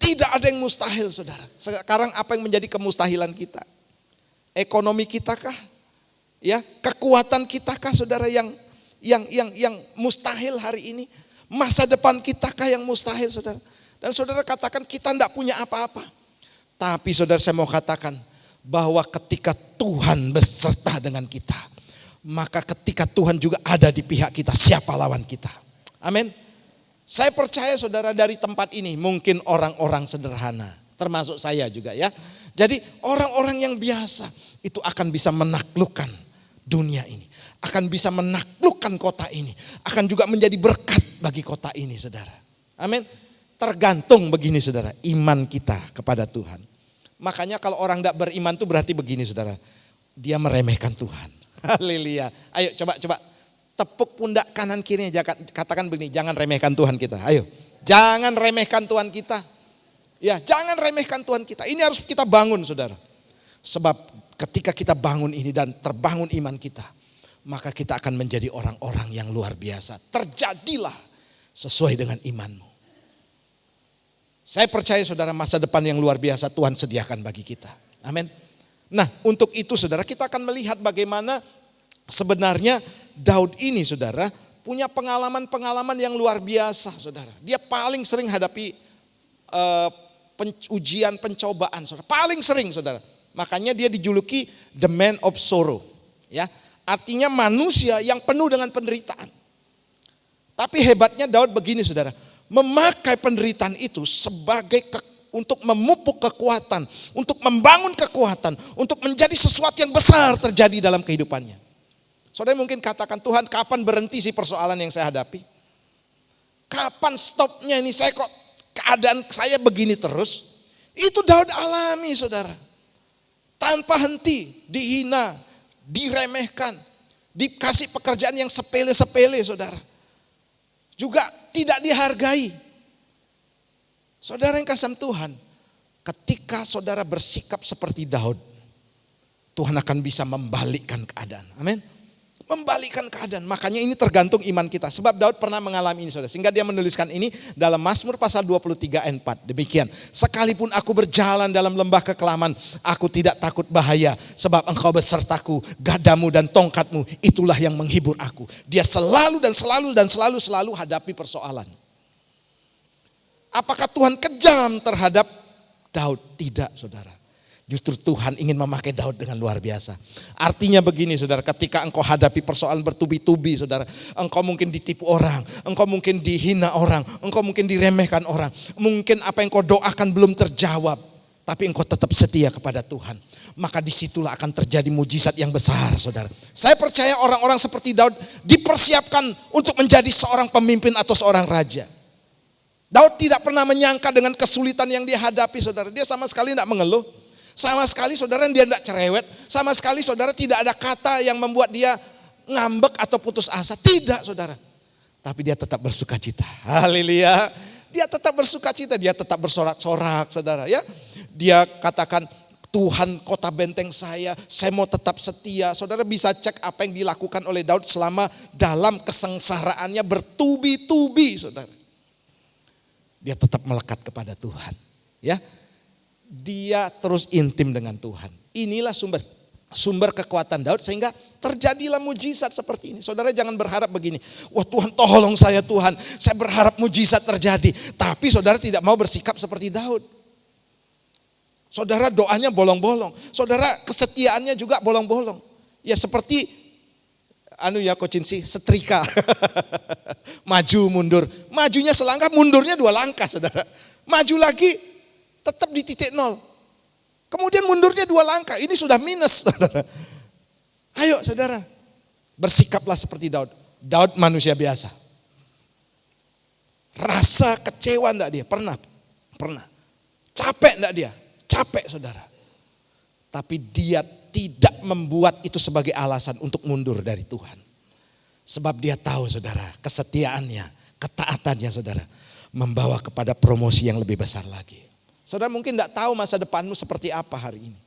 Tidak ada yang mustahil saudara. Sekarang apa yang menjadi kemustahilan kita? Ekonomi kita kah? Ya, kekuatan kita kah saudara yang mustahil hari ini? Masa depan kita kah yang mustahil saudara? Dan saudara katakan kita tidak punya apa-apa. Tapi saudara, saya mau katakan bahwa ketika Tuhan beserta dengan kita, maka ketika Tuhan juga ada di pihak kita, siapa lawan kita? Amin. Saya percaya saudara, dari tempat ini mungkin orang-orang sederhana, termasuk saya juga ya. Jadi orang-orang yang biasa itu akan bisa menaklukkan dunia ini, akan bisa menaklukkan kota ini, akan juga menjadi berkat bagi kota ini saudara. Amin. Tergantung begini saudara, iman kita kepada Tuhan. Makanya kalau orang tidak beriman itu berarti begini saudara, dia meremehkan Tuhan. Haleluya. Ayo coba tepuk pundak kanan kirinya, katakan begini, jangan remehkan Tuhan kita. Ayo, jangan remehkan Tuhan kita. Ya, jangan remehkan Tuhan kita. Ini harus kita bangun saudara. Sebab ketika kita bangun ini dan terbangun iman kita, maka kita akan menjadi orang-orang yang luar biasa. Terjadilah sesuai dengan imanmu. Saya percaya saudara, masa depan yang luar biasa Tuhan sediakan bagi kita. Amin. Nah, untuk itu saudara, kita akan melihat bagaimana sebenarnya Daud ini saudara punya pengalaman-pengalaman yang luar biasa saudara. Dia paling sering hadapi ujian, pencobaan saudara. Paling sering saudara. Makanya dia dijuluki the man of sorrow. Ya, artinya manusia yang penuh dengan penderitaan. Tapi hebatnya Daud begini saudara, memakai penderitaan itu sebagai untuk memupuk kekuatan, untuk membangun kekuatan, untuk menjadi sesuatu yang besar terjadi dalam kehidupannya. Saudara mungkin katakan, Tuhan kapan berhenti sih persoalan yang saya hadapi? Kapan stopnya ini, saya kok keadaan saya begini terus? Itu Daud alami saudara. Tanpa henti, dihina, diremehkan, dikasih pekerjaan yang sepele-sepele saudara. Juga tidak dihargai. Saudara yang kasih Tuhan, ketika saudara bersikap seperti Daud, Tuhan akan bisa membalikkan keadaan. Amin. Membalikkan keadaan. Makanya ini tergantung iman kita. Sebab Daud pernah mengalami ini saudara. Sehingga dia menuliskan ini dalam Mazmur pasal 23 ayat 4. Demikian. Sekalipun aku berjalan dalam lembah kekelaman, aku tidak takut bahaya. Sebab engkau besertaku, gadamu dan tongkatmu, itulah yang menghibur aku. Dia selalu hadapi persoalan. Apakah Tuhan kejam terhadap Daud? Tidak saudara. Justru Tuhan ingin memakai Daud dengan luar biasa. Artinya begini saudara, ketika engkau hadapi persoalan bertubi-tubi saudara, engkau mungkin ditipu orang, engkau mungkin dihina orang, engkau mungkin diremehkan orang, mungkin apa yang kau doakan belum terjawab, tapi engkau tetap setia kepada Tuhan. Maka disitulah akan terjadi mujizat yang besar saudara. Saya percaya orang-orang seperti Daud dipersiapkan untuk menjadi seorang pemimpin atau seorang raja. Daud tidak pernah menyangka dengan kesulitan yang dia hadapi saudara. Dia sama sekali tidak mengeluh. Sama sekali saudara dia tidak cerewet. Sama sekali saudara tidak ada kata yang membuat dia ngambek atau putus asa. Tidak saudara. Tapi dia tetap bersuka cita. Haleluya. Dia tetap bersuka cita. Dia tetap bersorak-sorak saudara ya. Dia katakan, Tuhan kota benteng saya mau tetap setia. Saudara bisa cek apa yang dilakukan oleh Daud selama dalam kesengsaraannya bertubi-tubi saudara. Dia tetap melekat kepada Tuhan. Ya. Dia terus intim dengan Tuhan. Inilah sumber kekuatan Daud sehingga terjadilah mujizat seperti ini. Saudara jangan berharap begini, wah Tuhan tolong saya Tuhan, saya berharap mujizat terjadi. Tapi saudara tidak mau bersikap seperti Daud. Saudara doanya bolong-bolong, saudara kesetiaannya juga bolong-bolong. Ya seperti setrika. Maju mundur, majunya selangkah, mundurnya 2 langkah saudara. Maju lagi tetap di titik 0. Kemudian mundurnya 2 langkah, ini sudah minus saudara. Ayo saudara, bersikaplah seperti Daud. Daud manusia biasa. Rasa kecewa enggak dia? Pernah. Capek enggak dia? Capek saudara. Tapi dia tidak membuat itu sebagai alasan untuk mundur dari Tuhan. Sebab dia tahu saudara, kesetiaannya, ketaatannya saudara, membawa kepada promosi yang lebih besar lagi. Saudara mungkin enggak tahu masa depanmu seperti apa hari ini.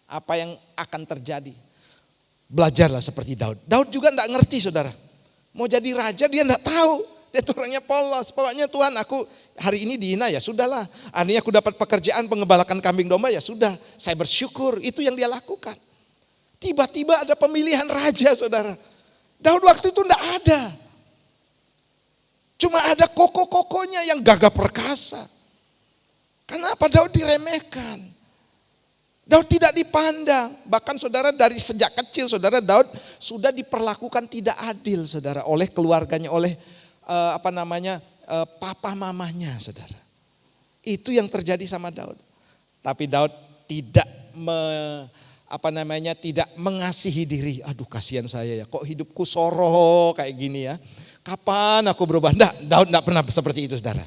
Apa yang akan terjadi. Belajarlah seperti Daud. Daud juga enggak ngerti saudara. Mau jadi raja dia enggak tahu. Dia tuh orangnya polos. Pokoknya Tuhan aku hari ini dihina ya sudahlah. Artinya aku dapat pekerjaan pengembalakan kambing domba ya sudah. Saya bersyukur itu yang dia lakukan. Tiba-tiba ada pemilihan raja saudara. Daud waktu itu enggak ada. Cuma ada koko-kokonya yang gagah perkasa. Kenapa Daud diremehkan? Daud tidak dipandang. Bahkan saudara dari sejak kecil saudara Daud sudah diperlakukan tidak adil saudara oleh keluarganya, oleh papa mamanya saudara. Itu yang terjadi sama Daud. Tapi Daud tidak tidak mengasihi diri. Aduh kasihan saya ya, kok hidupku soroh kayak gini ya. Kapan aku berubah? Daud tidak pernah seperti itu saudara.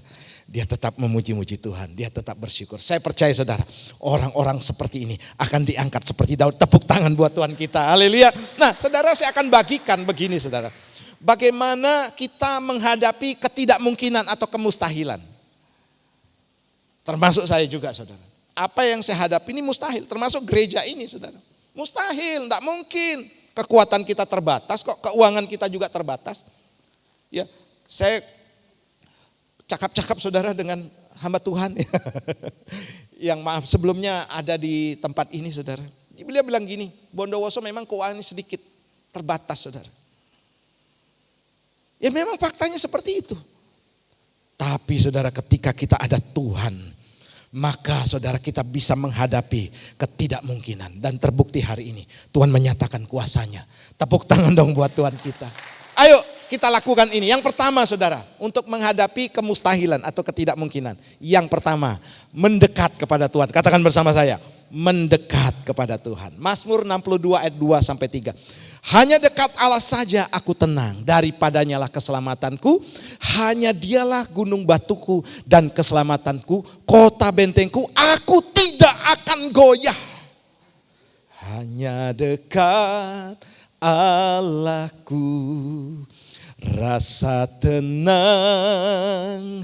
Dia tetap memuji-muji Tuhan, dia tetap bersyukur. Saya percaya saudara, orang-orang seperti ini akan diangkat seperti Daud. Tepuk tangan buat Tuhan kita, haleluya. Nah saudara saya akan bagikan begini saudara. Bagaimana kita menghadapi ketidakmungkinan atau kemustahilan. Termasuk saya juga saudara. Apa yang saya hadapi ini mustahil, termasuk gereja ini saudara. Mustahil, tidak mungkin. Kekuatan kita terbatas kok, keuangan kita juga terbatas. Ya, saya cakap-cakap saudara dengan hamba Tuhan yang maaf sebelumnya ada di tempat ini saudara. Beliau bilang gini, Bondowoso memang keuangannya sedikit terbatas saudara. Ya memang faktanya seperti itu. Tapi saudara ketika kita ada Tuhan, maka saudara kita bisa menghadapi ketidakmungkinan. Dan terbukti hari ini Tuhan menyatakan kuasanya. Tepuk tangan dong buat Tuhan kita. Ayo kita lakukan ini. Yang pertama saudara, untuk menghadapi kemustahilan atau ketidakmungkinan. Yang pertama, mendekat kepada Tuhan. Katakan bersama saya, mendekat kepada Tuhan. Mazmur 62 ayat 2-3. Hanya dekat Allah saja aku tenang, daripadanya lah keselamatanku. Hanya dialah gunung batuku dan keselamatanku, kota bentengku, aku tidak akan goyah. Hanya dekat Allahku, rasa tenang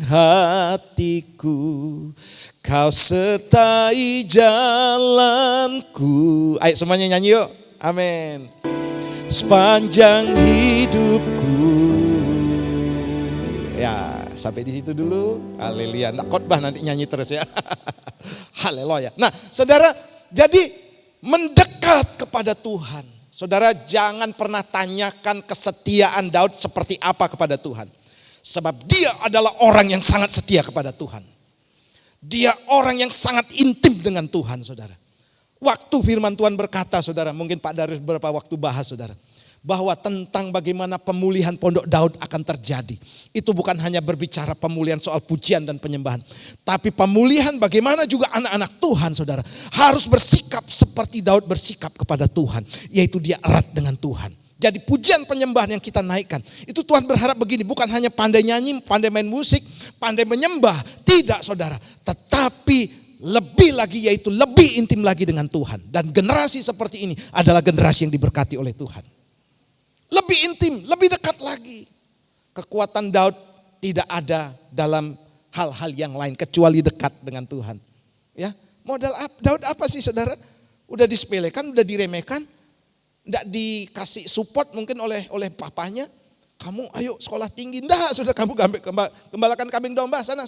hatiku, kau sertai jalanku. Ayo semuanya nyanyi yuk, amin. Sepanjang hidupku. Ya sampai di situ dulu, haleluya. Nggak khotbah nanti nyanyi terus ya. Haleluya. Nah saudara, jadi mendekat kepada Tuhan. Saudara jangan pernah tanyakan kesetiaan Daud seperti apa kepada Tuhan. Sebab dia adalah orang yang sangat setia kepada Tuhan. Dia orang yang sangat intim dengan Tuhan saudara. Waktu firman Tuhan berkata saudara, mungkin Pak Darius beberapa waktu bahas saudara. Bahwa tentang bagaimana pemulihan pondok Daud akan terjadi. Itu bukan hanya berbicara pemulihan soal pujian dan penyembahan. Tapi pemulihan bagaimana juga anak-anak Tuhan saudara. Harus bersikap seperti Daud bersikap kepada Tuhan. Yaitu dia erat dengan Tuhan. Jadi pujian penyembahan yang kita naikkan. Itu Tuhan berharap begini. Bukan hanya pandai nyanyi, pandai main musik, pandai menyembah. Tidak saudara. Tetapi lebih lagi yaitu lebih intim lagi dengan Tuhan. Dan generasi seperti ini adalah generasi yang diberkati oleh Tuhan. Lebih intim, lebih dekat lagi. Kekuatan Daud tidak ada dalam hal-hal yang lain kecuali dekat dengan Tuhan. Ya, modal Daud apa sih saudara? Udah disepelekan, udah diremehkan, enggak dikasih support mungkin oleh papanya. Kamu ayo sekolah tinggi, enggak sudah kamu gembalakan kambing domba, sana,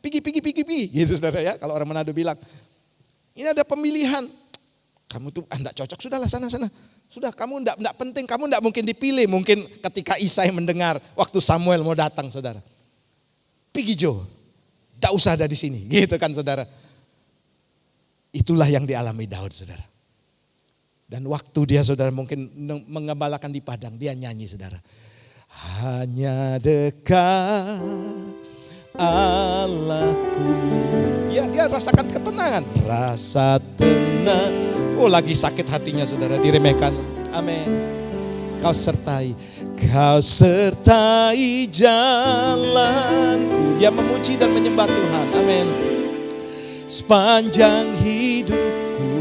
pigi. Gitu saudara ya, kalau orang Manado bilang. Ini ada pemilihan. Kamu tuh enggak cocok, sudahlah sana. Sudah kamu enggak penting, kamu enggak mungkin dipilih. Mungkin ketika Isai mendengar waktu Samuel mau datang saudara. Pigi Jo, enggak usah ada di sini, gitu kan saudara. Itulah yang dialami Daud saudara. Dan waktu dia saudara mungkin mengembalakan di padang, dia nyanyi saudara. Hanya dekat Allahku. Ya dia rasakan ketenangan. Rasa tenang sana. Oh, lagi sakit hatinya saudara, diremehkan. Amin. Kau sertai jalanku. Dia memuji dan menyembah Tuhan. Amin. Sepanjang hidupku.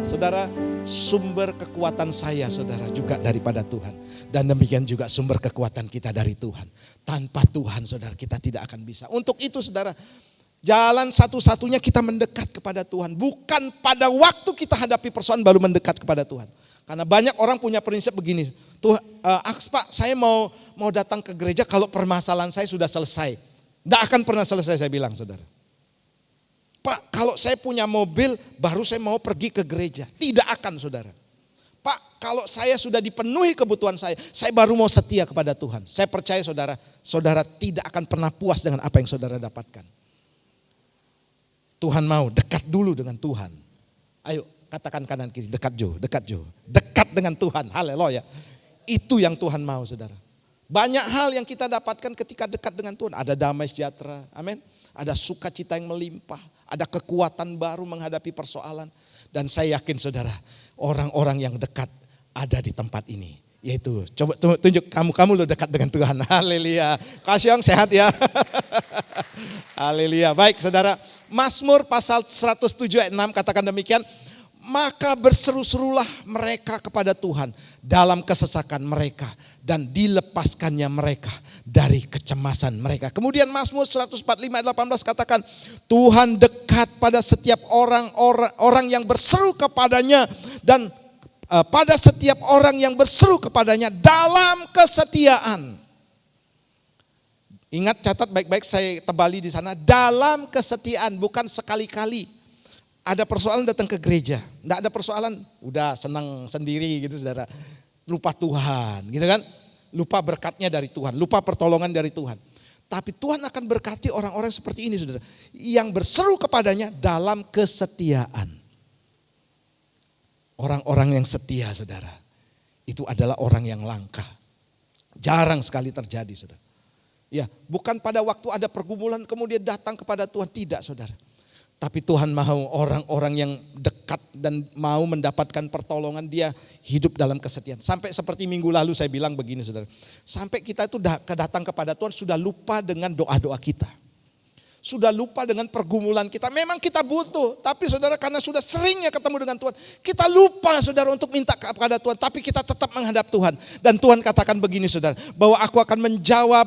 Saudara, sumber kekuatan saya saudara juga daripada Tuhan. Dan demikian juga sumber kekuatan kita dari Tuhan. Tanpa Tuhan saudara kita tidak akan bisa. Untuk itu saudara, jalan satu-satunya kita mendekat kepada Tuhan. Bukan pada waktu kita hadapi persoalan baru mendekat kepada Tuhan. Karena banyak orang punya prinsip begini. Tuh, Pak, saya mau datang ke gereja kalau permasalahan saya sudah selesai. Tidak akan pernah selesai saya bilang saudara. Pak, kalau saya punya mobil baru saya mau pergi ke gereja. Tidak akan saudara. Pak, kalau saya sudah dipenuhi kebutuhan saya baru mau setia kepada Tuhan. Saya percaya saudara, saudara tidak akan pernah puas dengan apa yang saudara dapatkan. Tuhan mau dekat dulu dengan Tuhan. Ayo katakan kanan kiri, dekat Jo. Dekat dengan Tuhan, haleluya. Itu yang Tuhan mau saudara. Banyak hal yang kita dapatkan ketika dekat dengan Tuhan. Ada damai sejahtera, amin. Ada sukacita yang melimpah. Ada kekuatan baru menghadapi persoalan. Dan saya yakin saudara, orang-orang yang dekat ada di tempat ini. Yaitu, coba tunjuk kamu lo dekat dengan Tuhan. Haleluya. Kasih yang sehat ya. Haleluya. Baik saudara, Mazmur pasal 107 ayat 6 katakan demikian. Maka berseru-serulah mereka kepada Tuhan dalam kesesakan mereka dan dilepaskannya mereka dari kecemasan mereka. Kemudian Mazmur 145 ayat 18 katakan, Tuhan dekat pada setiap orang yang berseru kepadanya dan pada setiap orang yang berseru kepadanya dalam kesetiaan. Ingat, catat baik-baik, saya tebali di sana, dalam kesetiaan, bukan sekali-kali. Ada persoalan datang ke gereja, enggak ada persoalan, udah senang sendiri gitu saudara. Lupa Tuhan gitu kan, lupa berkatnya dari Tuhan, lupa pertolongan dari Tuhan. Tapi Tuhan akan berkati orang-orang seperti ini saudara, yang berseru kepadanya dalam kesetiaan. Orang-orang yang setia saudara, itu adalah orang yang langka. Jarang sekali terjadi saudara. Ya, bukan pada waktu ada pergumulan kemudian datang kepada Tuhan, tidak saudara. Tapi Tuhan mau orang-orang yang dekat dan mau mendapatkan pertolongan, dia hidup dalam kesetiaan. Sampai seperti minggu lalu saya bilang begini saudara. Sampai kita itu datang kepada Tuhan sudah lupa dengan doa-doa kita. Sudah lupa dengan pergumulan kita. Memang kita butuh, tapi saudara karena sudah seringnya ketemu dengan Tuhan. Kita lupa saudara untuk minta kepada Tuhan, tapi kita tetap menghadap Tuhan. Dan Tuhan katakan begini saudara, bahwa aku akan menjawab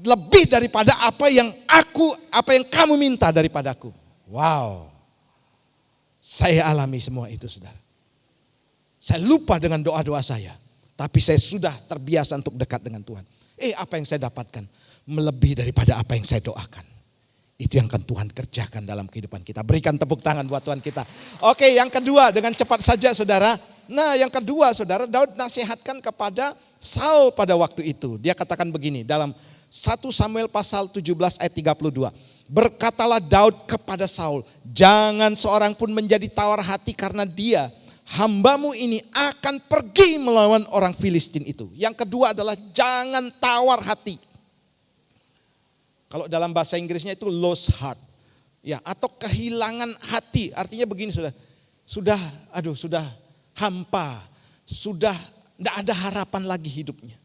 lebih daripada apa yang kamu minta daripadaku. Wow, saya alami semua itu saudara. Saya lupa dengan doa-doa saya. Tapi saya sudah terbiasa untuk dekat dengan Tuhan. Apa yang saya dapatkan melebihi daripada apa yang saya doakan. Itu yang akan Tuhan kerjakan dalam kehidupan kita. Berikan tepuk tangan buat Tuhan kita. Oke, yang kedua dengan cepat saja saudara. Nah yang kedua saudara, Daud nasihatkan kepada Saul pada waktu itu. Dia katakan begini dalam 1 Samuel pasal 17 ayat 32. Berkatalah Daud kepada Saul, jangan seorang pun menjadi tawar hati karena dia, hambamu ini akan pergi melawan orang Filistin itu. Yang kedua adalah jangan tawar hati. Kalau dalam bahasa Inggrisnya itu lost heart. Ya, atau kehilangan hati. Artinya begini sudah hampa, sudah tidak ada harapan lagi hidupnya.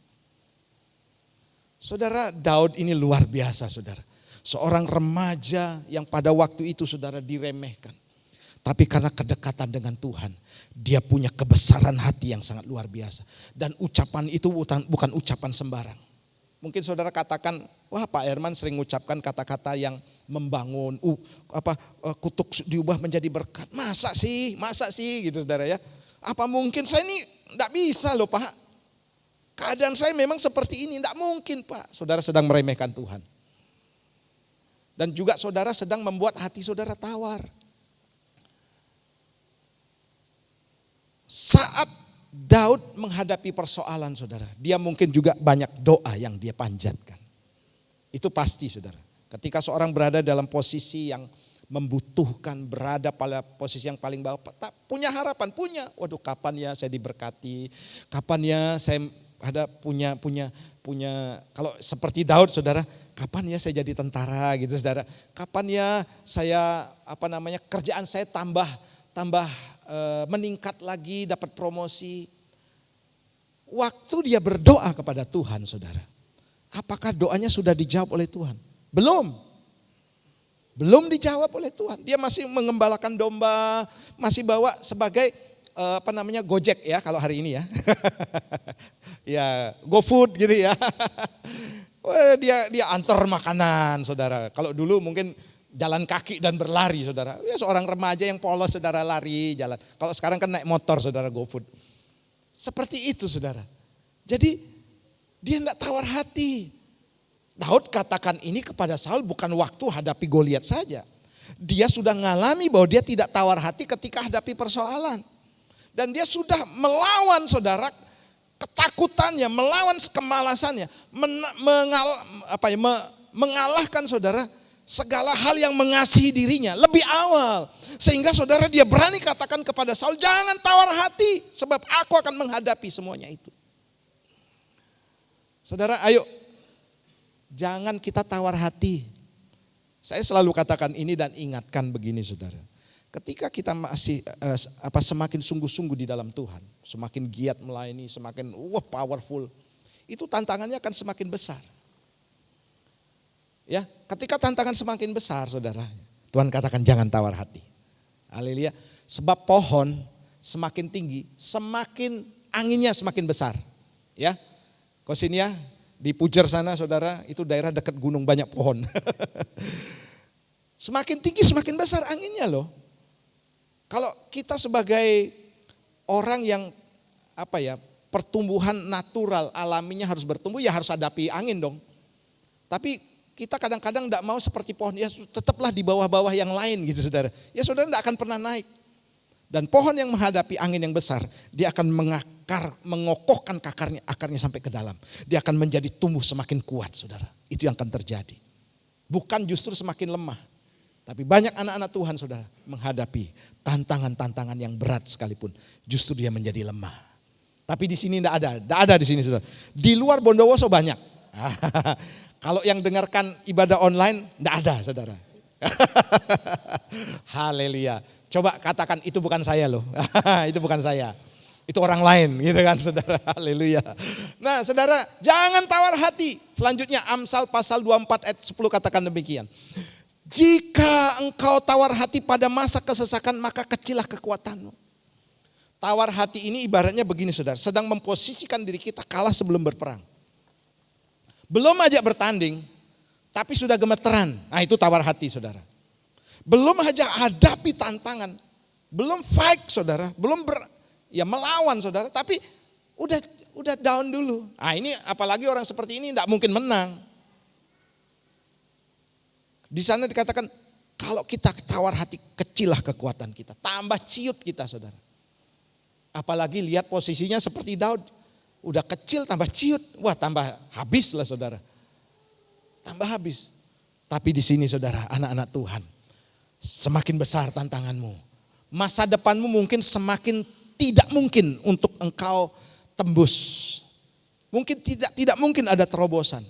Saudara, Daud ini luar biasa saudara. Seorang remaja yang pada waktu itu saudara diremehkan. Tapi karena kedekatan dengan Tuhan, dia punya kebesaran hati yang sangat luar biasa. Dan ucapan itu bukan ucapan sembarang. Mungkin saudara katakan, wah Pak Herman sering mengucapkan kata-kata yang membangun, kutuk diubah menjadi berkat. Masa sih gitu saudara ya. Apa mungkin saya ini enggak bisa loh Pak. Keadaan saya memang seperti ini, enggak mungkin Pak. Saudara sedang meremehkan Tuhan. Dan juga saudara sedang membuat hati saudara tawar. Saat Daud menghadapi persoalan saudara, dia mungkin juga banyak doa yang dia panjatkan. Itu pasti saudara. Ketika seorang berada dalam posisi yang membutuhkan, berada pada posisi yang paling bawah, tak punya harapan, punya. Waduh, kapan ya saya diberkati? Kapan ya saya ada punya kalau seperti Daud saudara, kapan ya saya jadi tentara gitu saudara. Kapan ya saya kerjaan saya tambah tambah meningkat lagi, dapat promosi. Waktu dia berdoa kepada Tuhan, saudara, apakah doanya sudah dijawab oleh Tuhan? Belum. Belum dijawab oleh Tuhan. Dia masih mengembalakan domba, masih bawa sebagai Gojek ya kalau hari ini ya. Ya, GoFood gitu ya. Dia antar makanan, saudara. Kalau dulu mungkin jalan kaki dan berlari, saudara. Ya, seorang remaja yang polos, saudara, lari jalan. Kalau sekarang kan naik motor, saudara, GoFood. Seperti itu, saudara. Jadi dia tidak tawar hati. Daud katakan ini kepada Saul bukan waktu hadapi Goliat saja. Dia sudah mengalami bahwa dia tidak tawar hati ketika hadapi persoalan. Dan dia sudah melawan, saudara, ketakutannya, melawan kemalasannya, mengalahkan, saudara, segala hal yang mengasihi dirinya lebih awal. Sehingga saudara dia berani katakan kepada Saul, jangan tawar hati sebab aku akan menghadapi semuanya itu. Saudara, ayo jangan kita tawar hati. Saya selalu katakan ini dan ingatkan begini, saudara. Ketika kita masih semakin sungguh-sungguh di dalam Tuhan, semakin giat melayani, semakin powerful, itu tantangannya akan semakin besar. Ya, ketika tantangan semakin besar, saudara, Tuhan katakan jangan tawar hati. Haleluya. Sebab pohon semakin tinggi, semakin anginnya semakin besar. Ya, kau sini ya, di Pujer sana, saudara, itu daerah dekat gunung banyak pohon. Semakin tinggi semakin besar anginnya loh. Kalau kita sebagai orang yang pertumbuhan natural alaminya harus bertumbuh, ya harus hadapi angin dong. Tapi kita kadang-kadang tidak mau seperti pohon, ya tetaplah di bawah-bawah yang lain gitu, saudara. Ya saudara tidak akan pernah naik. Dan pohon yang menghadapi angin yang besar, dia akan mengokohkan akarnya sampai ke dalam. Dia akan menjadi tumbuh semakin kuat, saudara. Itu yang akan terjadi. Bukan justru semakin lemah. Tapi banyak anak-anak Tuhan, saudara, menghadapi tantangan-tantangan yang berat sekalipun, justru dia menjadi lemah. Tapi di sini tidak ada di sini, saudara. Di luar Bondowoso banyak. Kalau yang dengarkan ibadah online, tidak ada, saudara. Haleluya. Coba katakan itu bukan saya loh. Itu bukan saya. Itu orang lain gitu kan, saudara. Haleluya. Nah, saudara, jangan tawar hati. Selanjutnya Amsal pasal 24 ayat 10 katakan demikian. Jika engkau tawar hati pada masa kesesakan, maka kecillah kekuatanmu. Tawar hati ini ibaratnya begini, saudara. Sedang memposisikan diri kita kalah sebelum berperang. Belum aja bertanding, tapi sudah gemeteran. Nah, itu tawar hati, saudara. Belum aja hadapi tantangan, belum fight, saudara, belum melawan, saudara, tapi udah down dulu. Nah, ini apalagi orang seperti ini tidak mungkin menang. Di sana dikatakan kalau kita tawar hati, kecillah kekuatan kita, tambah ciut kita, saudara. Apalagi lihat posisinya seperti Daud. Udah kecil tambah ciut, wah tambah habis lah, saudara. Tambah habis. Tapi di sini, saudara, anak-anak Tuhan, semakin besar tantanganmu. Masa depanmu mungkin semakin tidak mungkin untuk engkau tembus. Mungkin tidak mungkin ada terobosan.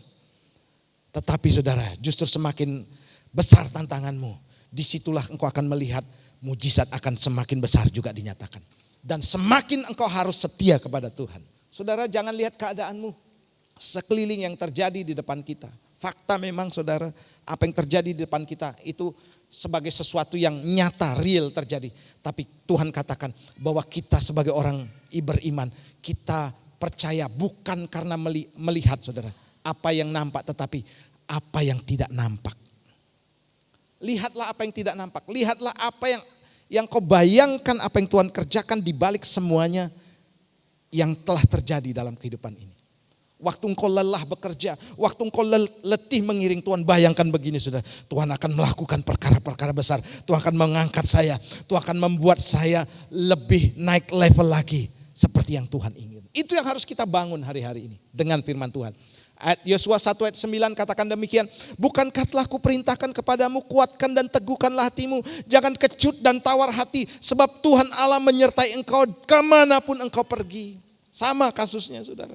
Tetapi saudara, justru semakin besar tantanganmu, disitulah engkau akan melihat mujizat akan semakin besar juga dinyatakan. Dan semakin engkau harus setia kepada Tuhan. Saudara, jangan lihat keadaanmu sekeliling yang terjadi di depan kita. Fakta memang, saudara, apa yang terjadi di depan kita itu sebagai sesuatu yang nyata, real terjadi. Tapi Tuhan katakan bahwa kita sebagai orang beriman, kita percaya bukan karena melihat, saudara, apa yang nampak, tetapi apa yang tidak nampak. Lihatlah apa yang tidak nampak. Lihatlah apa yang kau bayangkan, apa yang Tuhan kerjakan di balik semuanya yang telah terjadi dalam kehidupan ini. Waktu engkau lelah bekerja, waktu engkau letih mengiring Tuhan, bayangkan begini, saudara. Tuhan akan melakukan perkara-perkara besar. Tuhan akan mengangkat saya. Tuhan akan membuat saya lebih naik level lagi seperti yang Tuhan ingin. Itu yang harus kita bangun hari-hari ini dengan firman Tuhan. Ayat Yosua 1 ayat 9 katakan demikian. Bukankah telah kuperintahkan kepadamu, kuatkan dan teguhkanlah hatimu. Jangan kecut dan tawar hati, sebab Tuhan Allah menyertai engkau kemanapun engkau pergi. Sama kasusnya, saudara.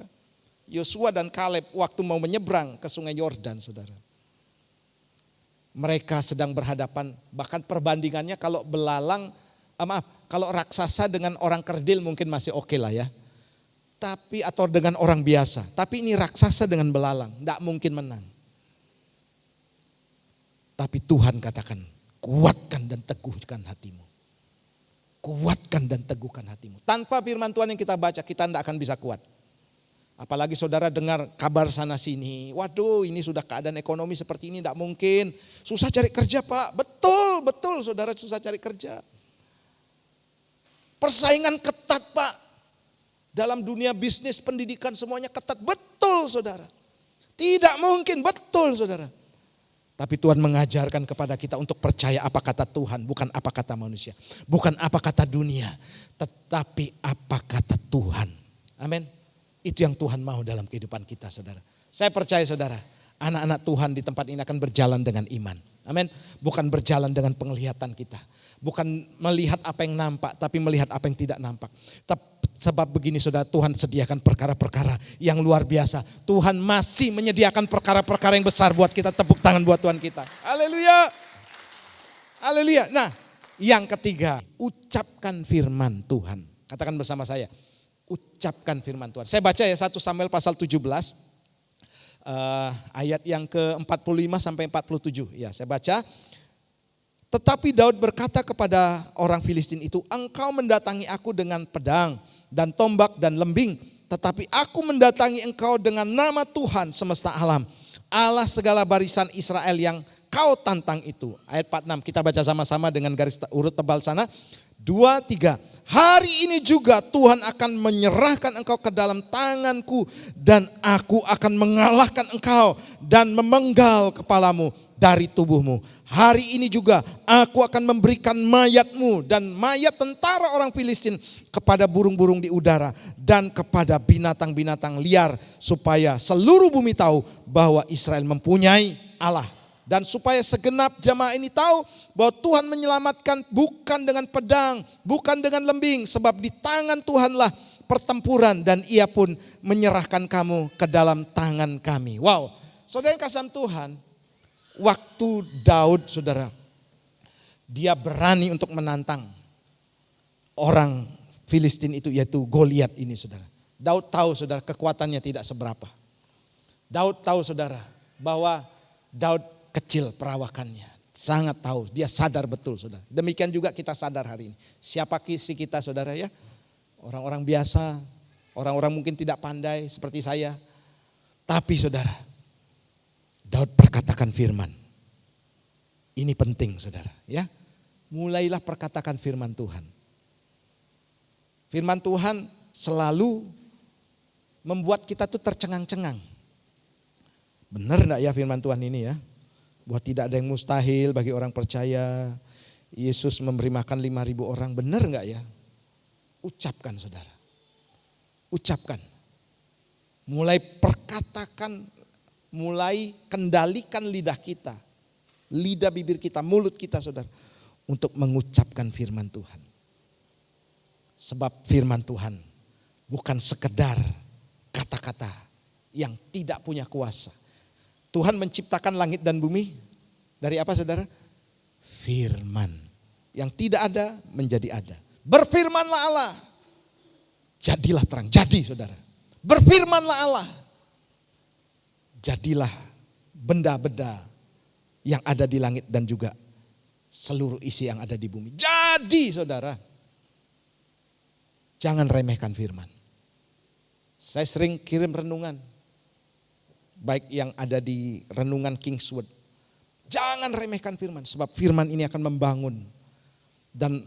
Yosua dan Kaleb waktu mau menyeberang ke sungai Yordan, saudara. Mereka sedang berhadapan, bahkan perbandingannya kalau Kalau raksasa dengan orang kerdil mungkin masih oke lah ya. Tapi atau dengan orang biasa. Tapi ini raksasa dengan belalang, tidak mungkin menang. Tapi Tuhan katakan, kuatkan dan teguhkan hatimu. Kuatkan dan teguhkan hatimu. Tanpa firman Tuhan yang kita baca, kita tidak akan bisa kuat. Apalagi saudara dengar kabar sana sini. Waduh, ini sudah keadaan ekonomi seperti ini, tidak mungkin. Susah cari kerja Pak. Betul saudara, susah cari kerja. Persaingan ketat Pak. Dalam dunia bisnis, pendidikan semuanya ketat. Betul saudara. Tidak mungkin, betul saudara. Tapi Tuhan mengajarkan kepada kita untuk percaya apa kata Tuhan, bukan apa kata manusia. Bukan apa kata dunia, tetapi apa kata Tuhan. Amin. Itu yang Tuhan mau dalam kehidupan kita saudara. Saya percaya saudara, anak-anak Tuhan di tempat ini akan berjalan dengan iman. Amin. Bukan berjalan dengan penglihatan kita. Bukan melihat apa yang nampak, tapi melihat apa yang tidak nampak. Sebab begini saudara, Tuhan sediakan perkara-perkara yang luar biasa. Tuhan masih menyediakan perkara-perkara yang besar buat kita. Tepuk tangan buat Tuhan kita. Haleluya. Haleluya. Nah, yang ketiga, ucapkan firman Tuhan. Katakan bersama saya, ucapkan firman Tuhan. Saya baca ya 1 Samuel pasal 17. Ayat yang ke-45 sampai 47. Ya, saya baca. Tetapi Daud berkata kepada orang Filistin itu, engkau mendatangi aku dengan pedang dan tombak dan lembing. Tetapi aku mendatangi engkau dengan nama Tuhan semesta alam. Allah segala barisan Israel yang kau tantang itu. Ayat 46 kita baca sama-sama dengan garis urut tebal sana. 2, 3. Hari ini juga Tuhan akan menyerahkan engkau ke dalam tanganku. Dan aku akan mengalahkan engkau dan memenggal kepalamu dari tubuhmu. Hari ini juga aku akan memberikan mayatmu dan mayat tentara orang Filistin kepada burung-burung di udara dan kepada binatang-binatang liar, supaya seluruh bumi tahu bahwa Israel mempunyai Allah. Dan supaya segenap jamaah ini tahu bahwa Tuhan menyelamatkan bukan dengan pedang, bukan dengan lembing, sebab di tangan Tuhanlah pertempuran dan Ia pun menyerahkan kamu ke dalam tangan kami. Wow, saudara yang kasih Tuhan, waktu Daud saudara, dia berani untuk menantang orang Filistin itu, yaitu Goliat ini saudara. Daud tahu saudara kekuatannya tidak seberapa. Daud tahu saudara bahwa Daud kecil perawakannya. Sangat tahu, dia sadar betul saudara. Demikian juga kita sadar hari ini. Siapa sih kita saudara ya? Orang-orang biasa, orang-orang mungkin tidak pandai seperti saya. Tapi saudara, Daud perkatakan firman. Ini penting saudara ya. Mulailah perkatakan firman Tuhan. Firman Tuhan selalu membuat kita tuh tercengang-cengang. Benar enggak ya firman Tuhan ini ya? Bahwa tidak ada yang mustahil bagi orang percaya. Yesus memberi makan 5.000 orang. Benar enggak ya? Ucapkan saudara. Ucapkan. Mulai perkatakan, mulai kendalikan lidah kita. Lidah bibir kita, mulut kita saudara. Untuk mengucapkan firman Tuhan. Sebab firman Tuhan bukan sekedar kata-kata yang tidak punya kuasa. Tuhan menciptakan langit dan bumi dari apa saudara? Firman. Yang tidak ada menjadi ada. Berfirmanlah Allah. Jadilah terang. Jadi saudara. Berfirmanlah Allah. Jadilah benda-benda yang ada di langit dan juga seluruh isi yang ada di bumi. Jadi saudara. Jangan remehkan firman. Saya sering kirim renungan. Baik yang ada di renungan Kingswood. Jangan remehkan firman. Sebab firman ini akan membangun. Dan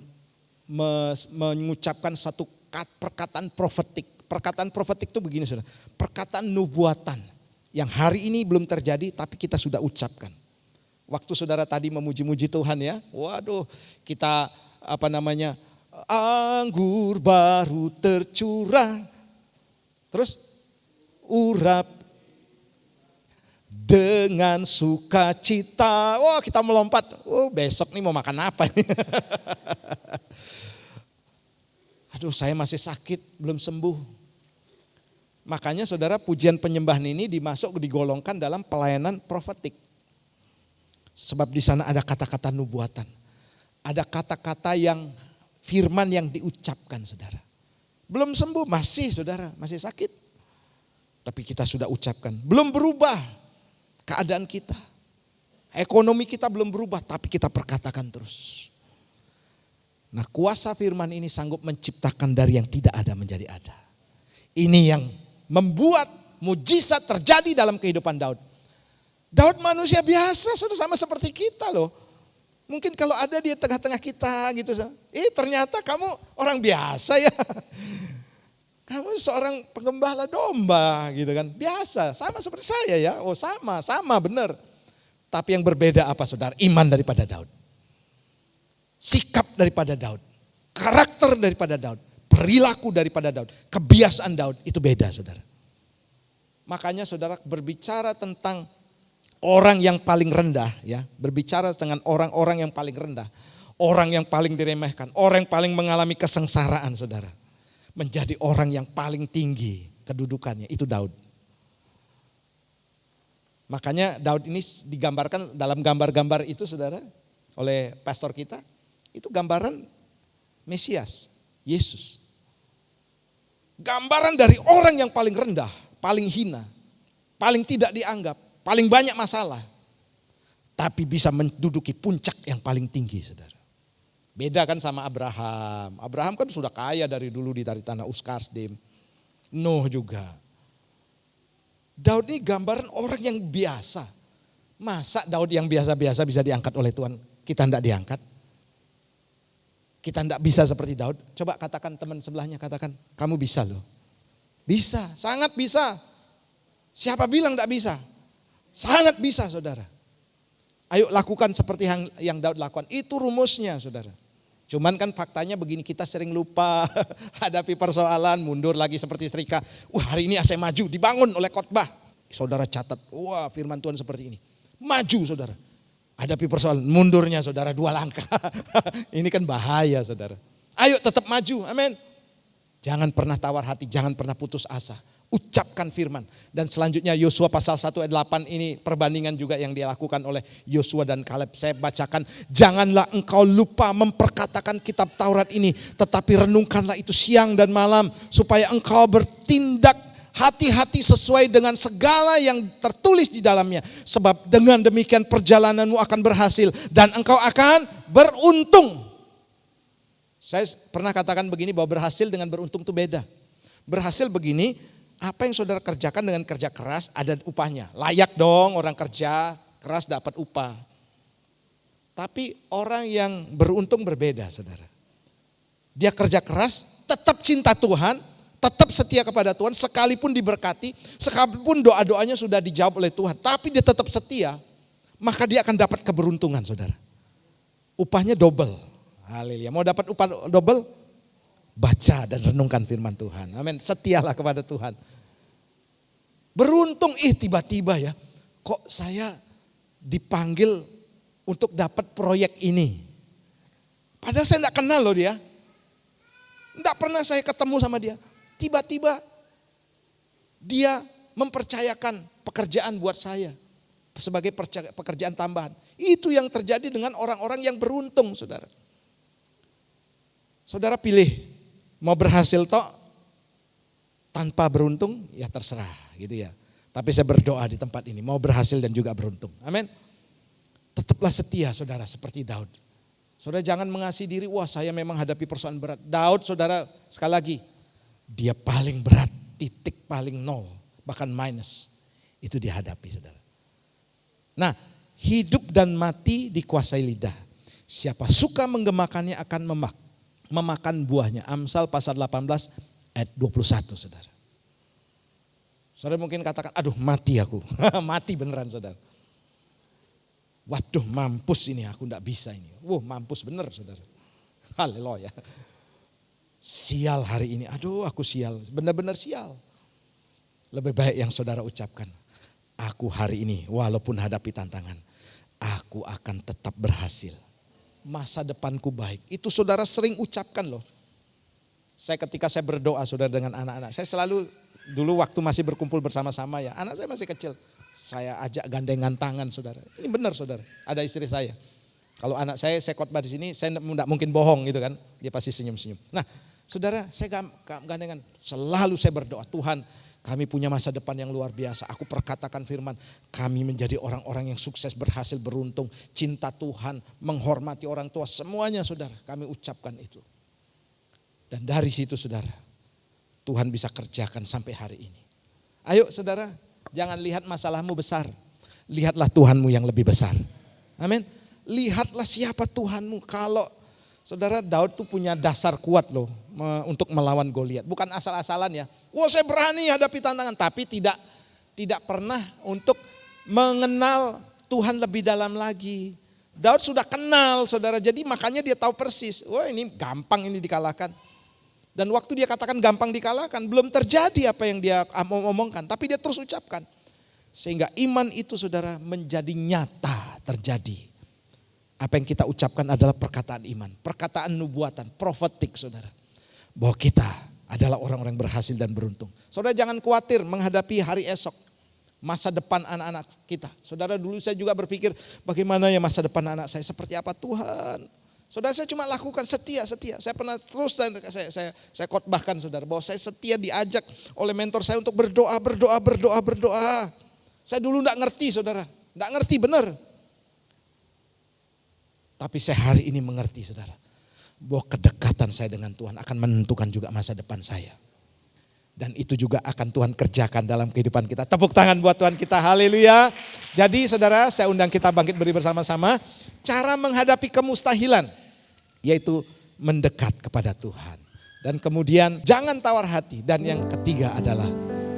mengucapkan satu perkataan profetik. Perkataan profetik itu begini saudara. Perkataan nubuatan. Yang hari ini belum terjadi tapi kita sudah ucapkan. Waktu saudara tadi memuji-muji Tuhan ya. Waduh kita anggur baru tercurah. Terus urap dengan sukacita. Wah kita melompat. Oh besok nih mau makan apa? Aduh saya masih sakit, belum sembuh. Makanya saudara pujian penyembahan ini digolongkan dalam pelayanan profetik. Sebab di sana ada kata-kata nubuatan. Ada kata-kata yang firman yang diucapkan saudara. Belum sembuh, masih saudara, masih sakit. Tapi kita sudah ucapkan, belum berubah keadaan kita. Ekonomi kita belum berubah, tapi kita perkatakan terus. Nah, kuasa firman ini sanggup menciptakan dari yang tidak ada menjadi ada. Ini yang membuat mujizat terjadi dalam kehidupan Daud. Daud manusia biasa, sudah sama seperti kita loh. Mungkin kalau ada di tengah-tengah kita gitu. Ternyata kamu orang biasa ya. Kamu seorang penggembala domba gitu kan. Biasa, sama seperti saya ya. Oh sama benar. Tapi yang berbeda apa saudara? Iman daripada Daud. Sikap daripada Daud. Karakter daripada Daud. Perilaku daripada Daud. Kebiasaan Daud itu beda saudara. Makanya saudara berbicara tentang orang yang paling rendah ya. Berbicara dengan orang-orang yang paling rendah. Orang yang paling diremehkan. Orang yang paling mengalami kesengsaraan saudara. Menjadi orang yang paling tinggi kedudukannya, itu Daud. Makanya Daud ini digambarkan dalam gambar-gambar itu saudara, oleh pastor kita, itu gambaran Mesias, Yesus. Gambaran dari orang yang paling rendah, paling hina, paling tidak dianggap, paling banyak masalah. Tapi bisa menduduki puncak yang paling tinggi saudara. Beda kan sama Abraham. Abraham kan sudah kaya dari dulu dari tanah Uskarsdim. Nuh juga. Daud ini gambaran orang yang biasa. Masa Daud yang biasa-biasa bisa diangkat oleh Tuhan? Kita tidak diangkat. Kita tidak bisa seperti Daud. Coba katakan teman sebelahnya, katakan kamu bisa loh. Bisa, sangat bisa. Siapa bilang tidak bisa? Sangat bisa saudara. Ayo lakukan seperti yang Daud lakukan. Itu rumusnya saudara. Cuman kan faktanya begini, kita sering lupa hadapi persoalan, mundur lagi seperti setrika. Hari ini saya maju, dibangun oleh khotbah. Saudara catat, firman Tuhan seperti ini. Maju saudara. Hadapi persoalan, mundurnya saudara 2 langkah. Ini kan bahaya saudara. Ayo tetap maju, amin. Jangan pernah tawar hati, jangan pernah putus asa. Ucapkan firman. Dan selanjutnya Yosua pasal 1 ayat 8 ini perbandingan juga yang dilakukan oleh Yosua dan Kaleb. Saya bacakan, janganlah engkau lupa memperkatakan kitab Taurat ini, tetapi renungkanlah itu siang dan malam, supaya engkau bertindak hati-hati sesuai dengan segala yang tertulis di dalamnya. Sebab dengan demikian perjalananmu akan berhasil dan engkau akan beruntung. Saya pernah katakan begini, bahwa berhasil dengan beruntung itu beda. Berhasil begini, apa yang saudara kerjakan dengan kerja keras ada upahnya. Layak dong orang kerja keras dapat upah. Tapi orang yang beruntung berbeda saudara. Dia kerja keras, tetap cinta Tuhan, tetap setia kepada Tuhan, sekalipun diberkati, sekalipun doa-doanya sudah dijawab oleh Tuhan. Tapi dia tetap setia, maka dia akan dapat keberuntungan saudara. Upahnya double. Haleluya. Mau dapat upah double? Baca dan renungkan firman Tuhan. Amin. Setialah kepada Tuhan. Beruntung tiba-tiba ya. Kok saya dipanggil untuk dapat proyek ini. Padahal saya tidak kenal loh dia. Tidak pernah saya ketemu sama dia. Tiba-tiba dia mempercayakan pekerjaan buat saya. Sebagai pekerjaan tambahan. Itu yang terjadi dengan orang-orang yang beruntung saudara. Saudara pilih. Mau berhasil toh tanpa beruntung ya terserah gitu ya. Tapi saya berdoa di tempat ini mau berhasil dan juga beruntung. Amin. Tetaplah setia saudara seperti Daud. Saudara jangan mengasihi diri, wah saya memang hadapi persoalan berat. Daud saudara sekali lagi dia paling berat, titik paling nol, bahkan minus. Itu dihadapi saudara. Nah hidup dan mati dikuasai lidah. Siapa suka menggemakannya akan memakan buahnya. Amsal pasal 18 ayat 21 saudara. Saudara mungkin katakan, aduh mati aku. Mati beneran saudara. Waduh mampus ini, aku enggak bisa ini. Mampus bener saudara. Haleluya. Sial hari ini, aduh aku sial. Benar-benar sial. Lebih baik yang saudara ucapkan. Aku hari ini walaupun hadapi tantangan, aku akan tetap berhasil. Masa depanku baik. Itu saudara sering ucapkan loh. Ketika saya berdoa saudara dengan anak-anak. Saya selalu dulu waktu masih berkumpul bersama-sama ya. Anak saya masih kecil. Saya ajak gandengan tangan saudara. Ini benar saudara. Ada istri saya. Kalau anak saya khotbah di sini, saya tidak mungkin bohong gitu kan. Dia pasti senyum-senyum. Nah, saudara, saya gandengan, selalu saya berdoa, Tuhan, kami punya masa depan yang luar biasa. Aku perkatakan firman, kami menjadi orang-orang yang sukses, berhasil, beruntung, cinta Tuhan, menghormati orang tua, semuanya saudara, kami ucapkan itu. Dan dari situ saudara, Tuhan bisa kerjakan sampai hari ini. Ayo saudara, jangan lihat masalahmu besar, lihatlah Tuhanmu yang lebih besar. Amin. Lihatlah siapa Tuhanmu. Kalau saudara, Daud tuh punya dasar kuat loh untuk melawan Goliat. Bukan asal-asalan ya. Wah, saya berani hadapi tantangan, tapi tidak pernah untuk mengenal Tuhan lebih dalam lagi. Daud sudah kenal saudara, jadi makanya dia tahu persis. Wah, ini gampang ini dikalahkan. Dan waktu dia katakan gampang dikalahkan, belum terjadi apa yang dia omongkan, tapi dia terus ucapkan. Sehingga iman itu saudara menjadi nyata terjadi. Apa yang kita ucapkan adalah perkataan iman, perkataan nubuatan, profetik saudara. Bahwa kita adalah orang-orang berhasil dan beruntung. Saudara jangan khawatir menghadapi hari esok, masa depan anak-anak kita. Saudara dulu saya juga berpikir bagaimana ya masa depan anak saya, seperti apa Tuhan. Saudara saya cuma lakukan setia. Saya pernah terus saya khotbahkan saudara bahwa saya setia diajak oleh mentor saya untuk berdoa. Saya dulu enggak ngerti saudara, enggak ngerti benar. Tapi saya hari ini mengerti saudara, bahwa kedekatan saya dengan Tuhan akan menentukan juga masa depan saya. Dan itu juga akan Tuhan kerjakan dalam kehidupan kita. Tepuk tangan buat Tuhan kita, haleluya. Jadi saudara, saya undang kita bangkit beri bersama-sama. Cara menghadapi kemustahilan, yaitu mendekat kepada Tuhan. Dan kemudian jangan tawar hati. Dan yang ketiga adalah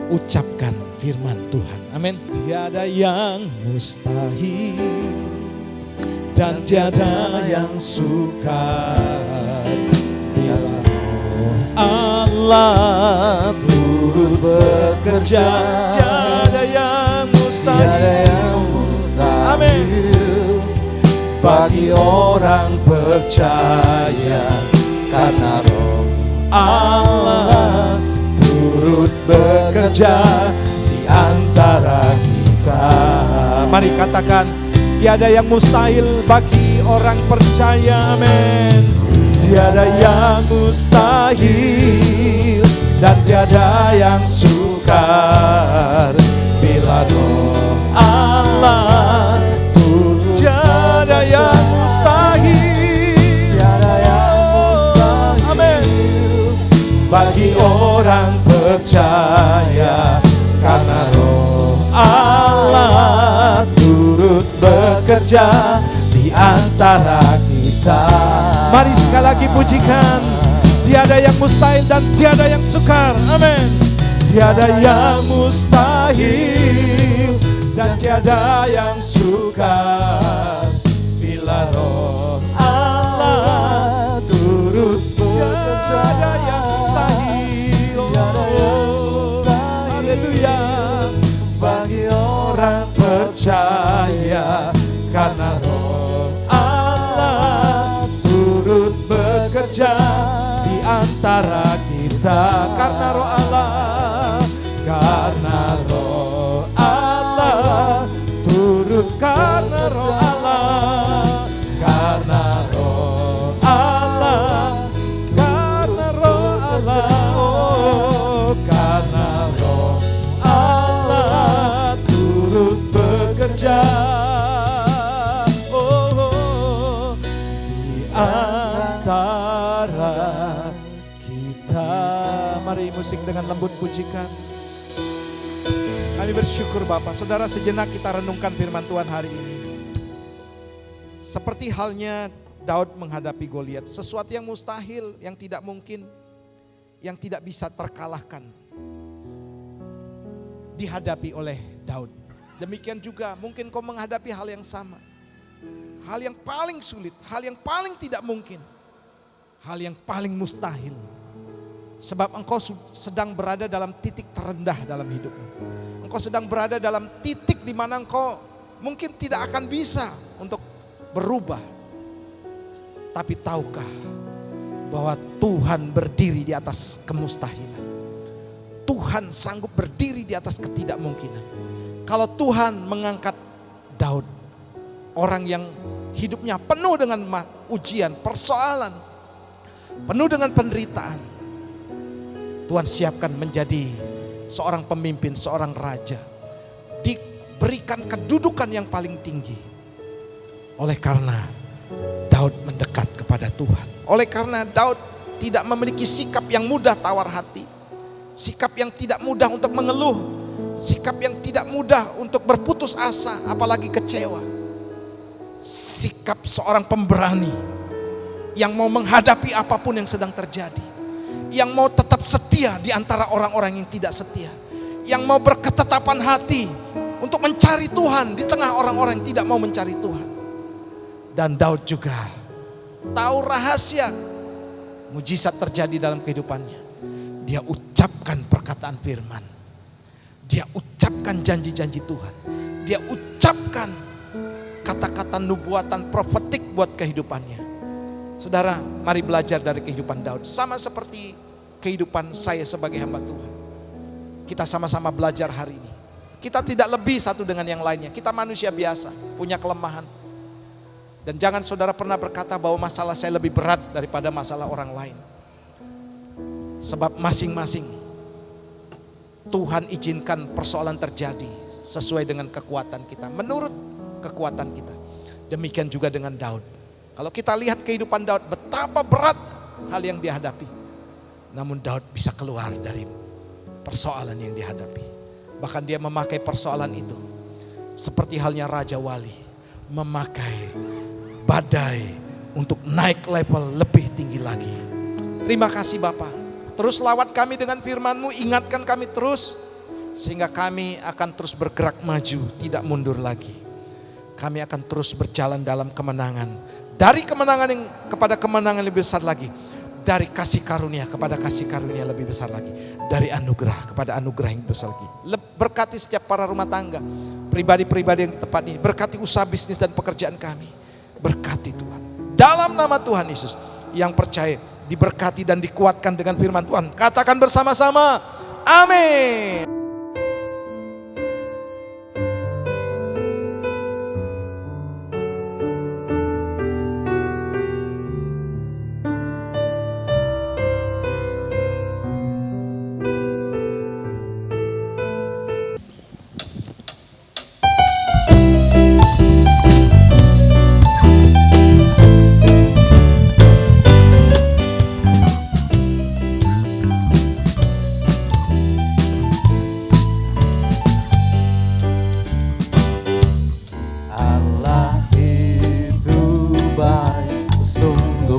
ucapkan firman Tuhan. Amin. Tiada yang mustahil dan tiada yang sukar bila Allah turut bekerja. Tiada yang mustahil, amin, bagi orang percaya, karena Roh Allah turut bekerja di antara kita. Mari katakan, tiada yang mustahil bagi orang percaya, amin. Tiada yang mustahil dan tiada yang sukar bila Roh Allah turut. Tiada yang mustahil, amin, bagi orang percaya, karena Roh Allah turut bekerja di antara kita. Mari sekali lagi pujikan. Tiada yang mustahil dan tiada yang sukar, amin. Tiada yang mustahil dan tiada yang sukar bila Roh Allah turut bekerja. Tiada yang mustahil, haleluya, bagi orang percaya, karena Roh Allah turut bekerja di antara kita. Karena Roh Allah, karena Roh Allah turut, karena Roh Allah, karena Roh Allah, karena Roh Allah, oh, karena Roh Allah turut bekerja, oh, di antara kita. Mari musik dengan lembut pujikan. Kami bersyukur Bapa. Saudara, sejenak kita renungkan firman Tuhan hari ini. Seperti halnya Daud menghadapi Goliat, sesuatu yang mustahil, yang tidak mungkin, yang tidak bisa terkalahkan, dihadapi oleh Daud. Demikian juga mungkin kau menghadapi hal yang sama. Hal yang paling sulit, hal yang paling tidak mungkin, hal yang paling mustahil. Sebab engkau sedang berada dalam titik terendah dalam hidupmu. Engkau sedang berada dalam titik di mana engkau mungkin tidak akan bisa untuk berubah. Tapi tahukah bahwa Tuhan berdiri di atas kemustahilan. Tuhan sanggup berdiri di atas ketidakmungkinan. Kalau Tuhan mengangkat Daud, orang yang hidupnya penuh dengan ujian, persoalan, penuh dengan penderitaan. Tuhan siapkan menjadi seorang pemimpin, seorang raja. Diberikan kedudukan yang paling tinggi. Oleh karena Daud mendekat kepada Tuhan. Oleh karena Daud tidak memiliki sikap yang mudah tawar hati. Sikap yang tidak mudah untuk mengeluh. Sikap yang tidak mudah untuk berputus asa, apalagi kecewa. Sikap seorang pemberani yang mau menghadapi apapun yang sedang terjadi. Yang mau tetap setia di antara orang-orang yang tidak setia. Yang mau berketetapan hati untuk mencari Tuhan di tengah orang-orang yang tidak mau mencari Tuhan. Dan Daud juga tahu rahasia mujizat terjadi dalam kehidupannya. Dia ucapkan perkataan firman. Dia ucapkan janji-janji Tuhan. Dia ucapkan kata-kata nubuatan profetik buat kehidupannya. Saudara, mari belajar dari kehidupan Daud. Sama seperti kehidupan saya sebagai hamba Tuhan. Kita sama-sama belajar hari ini. Kita tidak lebih satu dengan yang lainnya. Kita manusia biasa, punya kelemahan. Dan jangan saudara pernah berkata bahwa masalah saya lebih berat daripada masalah orang lain. Sebab masing-masing Tuhan izinkan persoalan terjadi sesuai dengan kekuatan kita, menurut kekuatan kita. Demikian juga dengan Daud. Kalau kita lihat kehidupan Daud, betapa berat hal yang dihadapi. Namun Daud bisa keluar dari persoalan yang dihadapi. Bahkan dia memakai persoalan itu seperti halnya Raja Wali, memakai badai untuk naik level lebih tinggi lagi. Terima kasih Bapa. Terus lawat kami dengan firman-Mu, ingatkan kami terus. Sehingga kami akan terus bergerak maju, tidak mundur lagi. Kami akan terus berjalan dalam kemenangan. Dari kemenangan yang kepada kemenangan lebih besar lagi. Dari kasih karunia kepada kasih karunia lebih besar lagi. Dari anugerah kepada anugerah yang besar lagi. Berkati setiap para rumah tangga, pribadi-pribadi yang di tempat ini. Berkati usaha bisnis dan pekerjaan kami. Berkati Tuhan. Dalam nama Tuhan Yesus, yang percaya diberkati dan dikuatkan dengan firman Tuhan. Katakan bersama-sama, amin.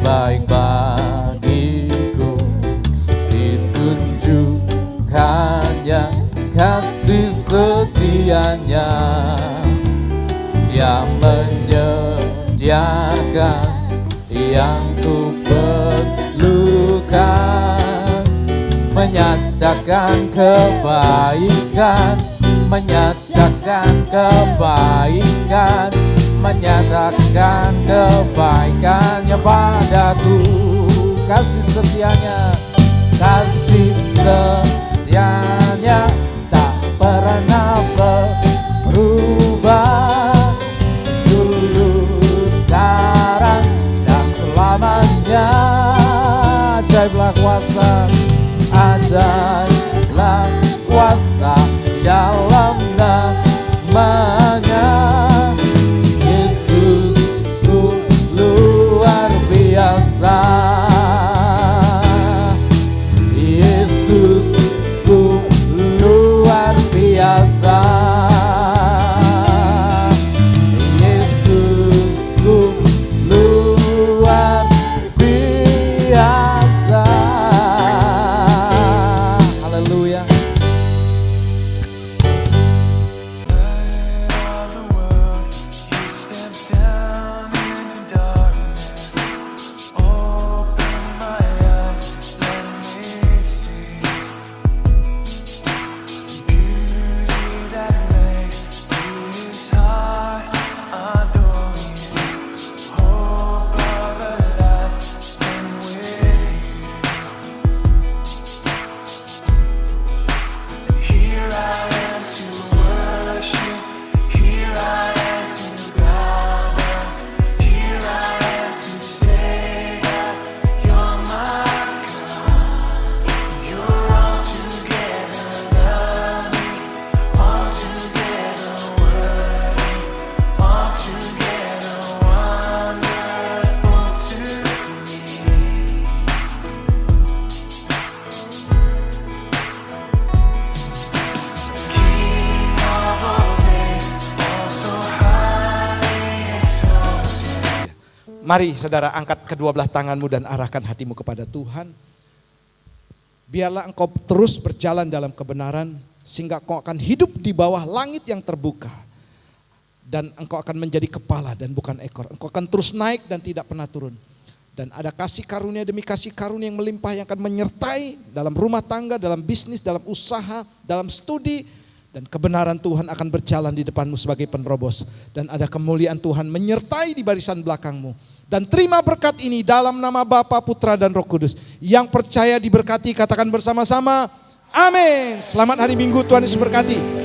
Baik bagiku, ditunjukkannya kasih setianya. Dia menyediakan yang ku perlukan, menyatakan kebaikan, menyatakan kebaikan, menyatakan kebaikannya padaku. Kasih setianya, kasih setianya tak pernah berubah. Dulu, sekarang, dan selamanya. Ajaiblah kuasa, ajaiblah kuasa di dalam namanya. Yesus Mari saudara, angkat kedua belah tanganmu dan arahkan hatimu kepada Tuhan. Biarlah engkau terus berjalan dalam kebenaran, sehingga engkau akan hidup di bawah langit yang terbuka. Dan engkau akan menjadi kepala dan bukan ekor. Engkau akan terus naik dan tidak pernah turun. Dan ada kasih karunia demi kasih karunia yang melimpah yang akan menyertai dalam rumah tangga, dalam bisnis, dalam usaha, dalam studi. Dan kebenaran Tuhan akan berjalan di depanmu sebagai penerobos. Dan ada kemuliaan Tuhan menyertai di barisan belakangmu. Dan terima berkat ini dalam nama Bapa, Putra, dan Roh Kudus. Yang percaya diberkati, katakan bersama-sama, amin. Selamat hari Minggu, Tuhan Yesus berkati.